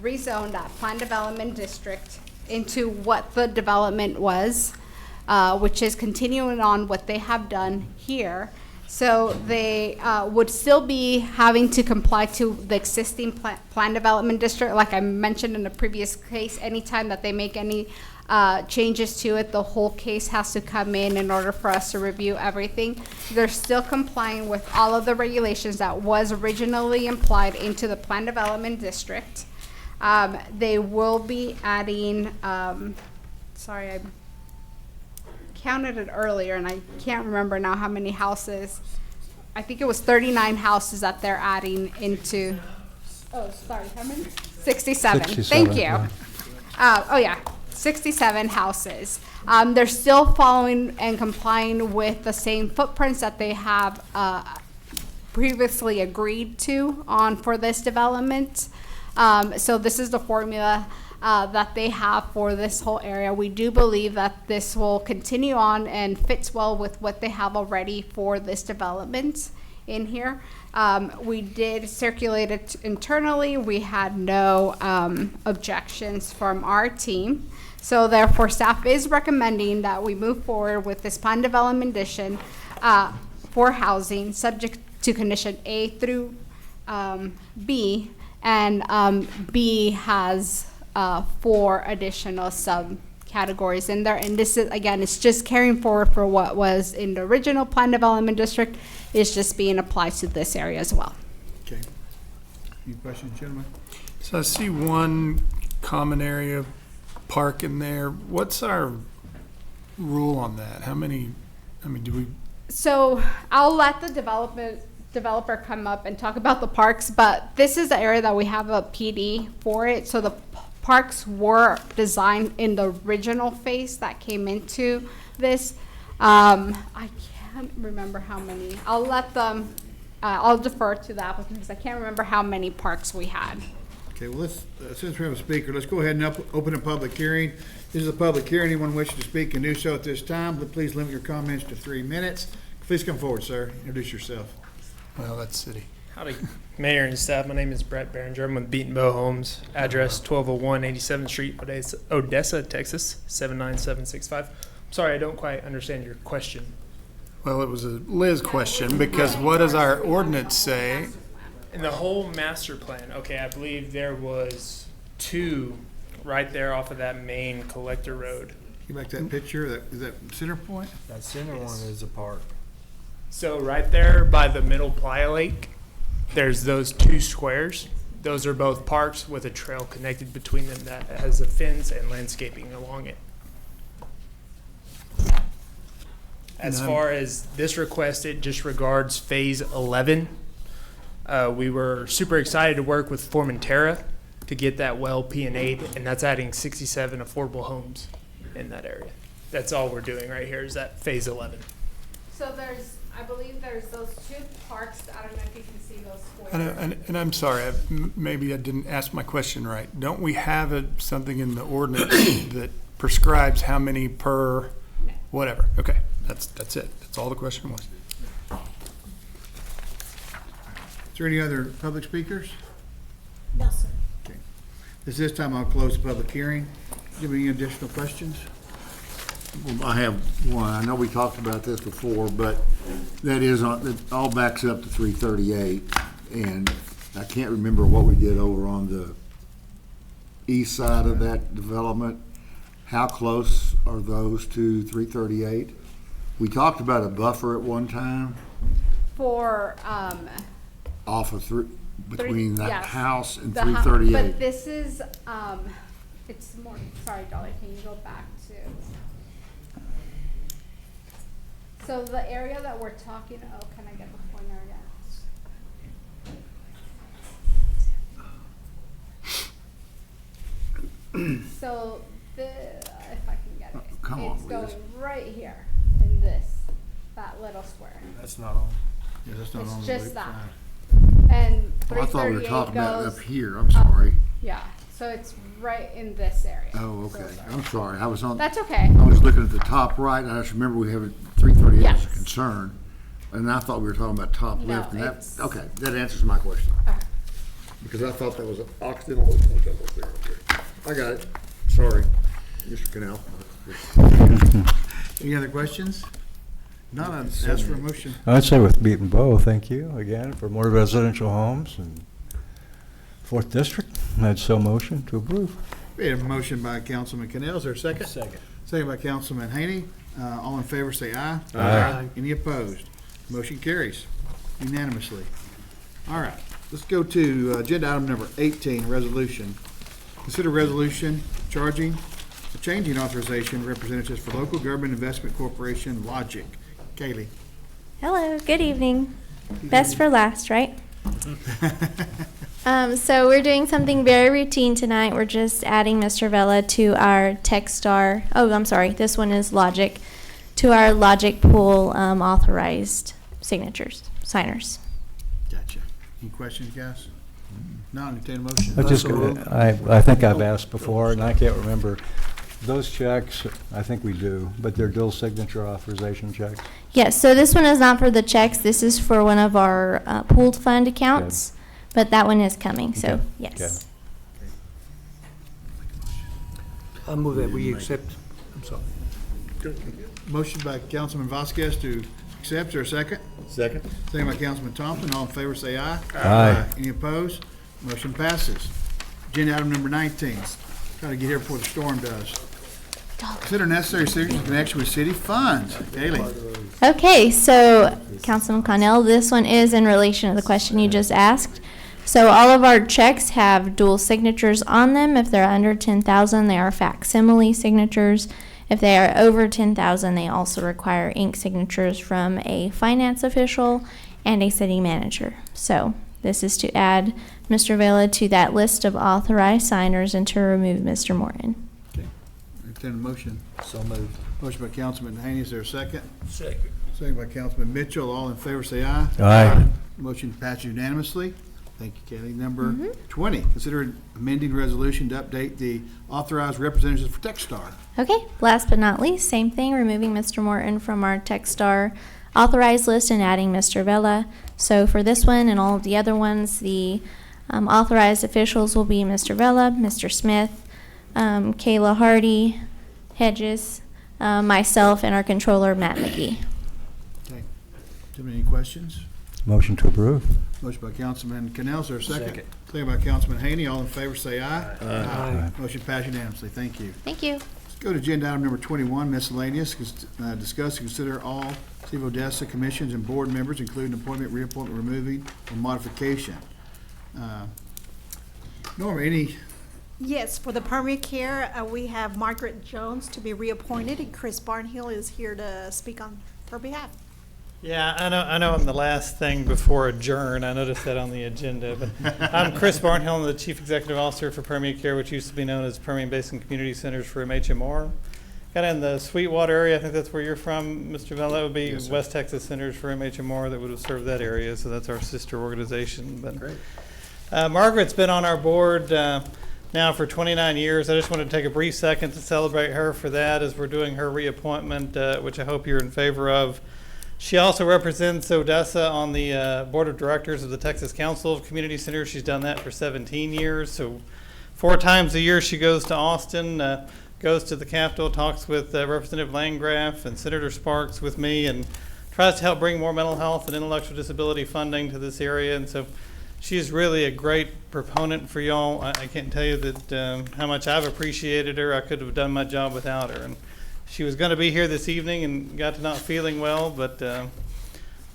Speaker 18: rezone that plan development district into what the development was, which is continuing on what they have done here. So they would still be having to comply to the existing plan development district. Like I mentioned in the previous case, anytime that they make any changes to it, the whole case has to come in order for us to review everything. They're still complying with all of the regulations that was originally implied into the plan development district. They will be adding, sorry, I counted it earlier and I can't remember now how many houses. I think it was 39 houses that they're adding into, oh, sorry, how many? 67. Thank you.
Speaker 13: Yeah.
Speaker 18: 67 houses. They're still following and complying with the same footprints that they have previously agreed to for this development. So this is the formula. that they have for this whole area. We do believe that this will continue on and fits well with what they have already for this development in here. We did circulate it internally. We had no objections from our team. So therefore, staff is recommending that we move forward with this plan development addition for housing, subject to condition A through B, and B has 4 additional subcategories in there. And this is, again, it's just carrying forward for what was in the original plan development district. It's just being applied to this area as well.
Speaker 11: Okay. Any questions, gentlemen?
Speaker 10: So I see one common area park in there. What's our rule on that? How many, I mean, do we,
Speaker 18: So I'll let the developer come up and talk about the parks, but this is the area that we have a PD for it. So the parks were designed in the original phase that came into this. I can't remember how many. I'll let them, I'll defer to the applicant because I can't remember how many parks we had.
Speaker 11: Okay, well, let's, since we have a speaker, let's go ahead and open a public hearing. This is a public hearing. Anyone wishing to speak can do so at this time, but please limit your comments to 3 minutes. Please come forward, sir. Introduce yourself.
Speaker 10: well, that's city.
Speaker 7: Howdy, Mayor and staff. My name is Brett Behringer. I'm with Beaton Bow Homes, address 1201 87th Street, Odessa, Texas, 79765. Sorry, I don't quite understand your question.
Speaker 10: Well, it was a Liz question, because what does our ordinance say?
Speaker 7: In the whole master plan, okay, I believe there was 2 right there off of that main collector road.
Speaker 11: Get back that picture. Is that center point?
Speaker 16: That center one is a park.
Speaker 7: So right there by the middle playa lake, there's those 2 squares. Those are both parks with a trail connected between them that has a fence and landscaping along it. As far as this request, it just regards phase 11. We were super excited to work with Formentera to get that well P&A'd, and that's adding 67 affordable homes in that area. That's all we're doing right here is that phase 11.
Speaker 18: So I believe there's those 2 parks. I don't know if you can see those squares.
Speaker 10: And I'm sorry, maybe I didn't ask my question right. Don't we have something in the ordinance that prescribes how many per whatever? Okay, that's it. That's all the question was.
Speaker 11: Is there any other public speakers?
Speaker 2: No, sir.
Speaker 11: Okay. At this time, I'll close the public hearing. Do you have any additional questions?
Speaker 6: Well, I have one. I know we talked about this before, but that all backs up to 338. And I can't remember what we did over on the east side of that development. How close are those to 338? We talked about a buffer at one time
Speaker 18: For,
Speaker 6: off of between that
Speaker 18: yes.
Speaker 6: house and
Speaker 18: The
Speaker 6: 338.
Speaker 18: But this is, it's more, sorry, Dolly, can you go back to? So the area that we're talking, oh, can I get the pointer again? So if I can get it,
Speaker 6: Come on,
Speaker 18: it's going
Speaker 6: Liz.
Speaker 18: right here in that little square.
Speaker 16: That's not on.
Speaker 11: Yeah, that's not
Speaker 18: It's
Speaker 11: on the
Speaker 18: just
Speaker 11: lake
Speaker 18: that.
Speaker 11: side.
Speaker 18: And
Speaker 6: Oh, I thought we were
Speaker 18: 338
Speaker 6: talking about
Speaker 18: goes
Speaker 6: up here. I'm sorry.
Speaker 18: Yeah, so it's right in this area.
Speaker 6: Oh,
Speaker 18: So
Speaker 6: okay.
Speaker 18: sorry.
Speaker 6: I'm sorry. I was on.
Speaker 18: That's okay.
Speaker 6: I was looking at the top right, and I just remember we have 338 as a
Speaker 18: Yes.
Speaker 6: concern. And I thought we were talking about top
Speaker 18: No,
Speaker 6: left. And that,
Speaker 18: it's-
Speaker 6: okay, that answers my question.
Speaker 18: Okay.
Speaker 6: Because I thought that was an Occidental. Okay. I got it. Sorry, Mr. Cannell.
Speaker 11: Any other questions? Not, I'd ask for a motion.
Speaker 13: I'd say with Beaton Bow, thank you again for more residential homes in 4th District. I'd so motion to approve.
Speaker 11: We have a motion by Councilman Cannell. Is there a second?
Speaker 16: Second.
Speaker 11: Second by Councilman Haney. All in favor, say aye.
Speaker 13: Aye.
Speaker 11: Any opposed? Motion carries unanimously. All right, let's go to agenda item number 18, resolution. Consider resolution changing authorization representatives for Local Government Investment Corporation, Logic. Kaylee.
Speaker 12: Hello, good evening. Best for last, right? So we're doing something very routine tonight. We're just adding Mr. Vela to our Techstar, this one is Logic, to our Logic Pool authorized signers.
Speaker 11: Gotcha. Any questions, guys? No, entertain a motion.
Speaker 13: I just, I think I've asked before, and I can't remember. Those checks, I think we do, but they're dual signature authorization checks.
Speaker 12: Yes, so this one is not for the checks. This is for one of our pooled fund accounts, but that one is coming, so
Speaker 13: Okay.
Speaker 12: yes.
Speaker 10: I move that we accept, I'm sorry.
Speaker 11: Motion by Councilman Vasquez to accept, or second?
Speaker 6: Second.
Speaker 11: Second by Councilman Thompson. All in favor, say aye.
Speaker 13: Aye.
Speaker 11: Any opposed? Motion passes. Agenda item number 19. Try to get here before the storm does. Consider necessary signatures in connection with city funds. Kaylee.
Speaker 12: Okay, so Councilman Connell, this one is in relation to the question you just asked. So all of our checks have dual signatures on them. If they're under 10,000, they are facsimile signatures. If they are over 10,000, they also require ink signatures from a finance official and a city manager. So this is to add Mr. Vela to that list of authorized signers and to remove Mr. Morton.
Speaker 11: Entertain a motion.
Speaker 16: So moved.
Speaker 11: Motion by Councilman Haney. Is there a second?
Speaker 3: Second.
Speaker 11: Second by Councilman Mitchell. All in favor, say aye.
Speaker 13: Aye.
Speaker 11: Motion passed unanimously. Thank you, Kelly. Number 20, consider amending resolution to update the authorized representatives for Techstar.
Speaker 12: Okay, last but not least, same thing, removing Mr. Morton from our Techstar authorized list and adding Mr. Vela. So for this one and all of the other ones, the authorized officials will be Mr. Vela, Mr. Smith, Kayla Hardy, Hedges, myself, and our controller, Matt McGee.
Speaker 11: Okay. Do you have any questions?
Speaker 13: Motion to approve.
Speaker 11: Motion by Councilman Canal, is there a second? Second by Councilman Haney. All in favor, say aye.
Speaker 10: Aye.
Speaker 11: Motion passed unanimously. Thank you.
Speaker 12: Thank you.
Speaker 11: Let's go to agenda item number 21, miscellaneous. Discuss and consider all City of Odessa commissions and board members, including appointment, reappointment, removing, or modification. Norma, any?
Speaker 2: Yes, for the primary care, we have Margaret Jones to be reappointed, and Chris Barnhill is here to speak on her behalf.
Speaker 15: Yeah, I know I'm the last thing before adjourn. I noticed that on the agenda, but I'm Chris Barnhill. I'm the Chief Executive Officer for Permian Care, which used to be known as Permian Basin Community Centers for MHMR. Kind of in the Sweetwater area, I think that's where you're from, Mr. Vela. That would be West Texas Centers for MHMR that would have served that area, so that's our sister organization. But
Speaker 11: Great.
Speaker 15: Margaret's been on our board now for 29 years. I just wanted to take a brief second to celebrate her for that as we're doing her reappointment, which I hope you're in favor of. She also represents Odessa on the board of directors of the Texas Council of Community Centers. She's done that for 17 years. So 4 times a year she goes to Austin, goes to the Capitol, talks with Representative Landgraf and Senator Sparks with me, and tries to help bring more mental health and intellectual disability funding to this area. And so she's really a great proponent for y'all. I can't tell you that how much I've appreciated her. I could have done my job without her. And she was going to be here this evening and got to not feeling well, but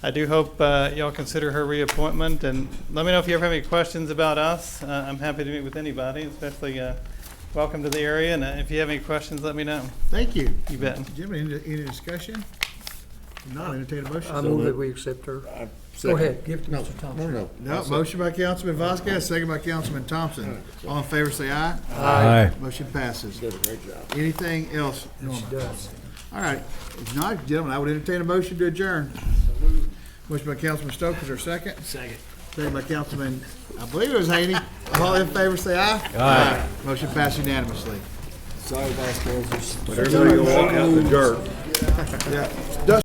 Speaker 15: I do hope y'all consider her reappointment. And let me know if you ever have any questions about us. I'm happy to meet with anybody, especially welcome to the area. And if you have any questions, let me know.
Speaker 11: Thank you.
Speaker 15: You bet.
Speaker 11: Jim, any discussion? If not, entertain a motion.
Speaker 10: I move that we accept her. Go ahead, give it to Mr. Thompson.
Speaker 11: No, motion by Councilman Vasquez, second by Councilman Thompson. All in favor, say aye.
Speaker 13: Aye.
Speaker 11: Motion passes.
Speaker 6: Did a great job.
Speaker 11: Anything else?
Speaker 10: Yes, she does.
Speaker 11: All right. If not, gentlemen, I would entertain a motion to adjourn. Motion by Councilman Stokes, is there a second?
Speaker 16: Second.
Speaker 11: Second by Councilman, I believe it was Haney. All in favor, say aye.
Speaker 13: Aye.
Speaker 11: Motion passed unanimously.
Speaker 16: Sorry, Vice President.
Speaker 6: But everybody will walk out in the dirt.
Speaker 11: Yeah.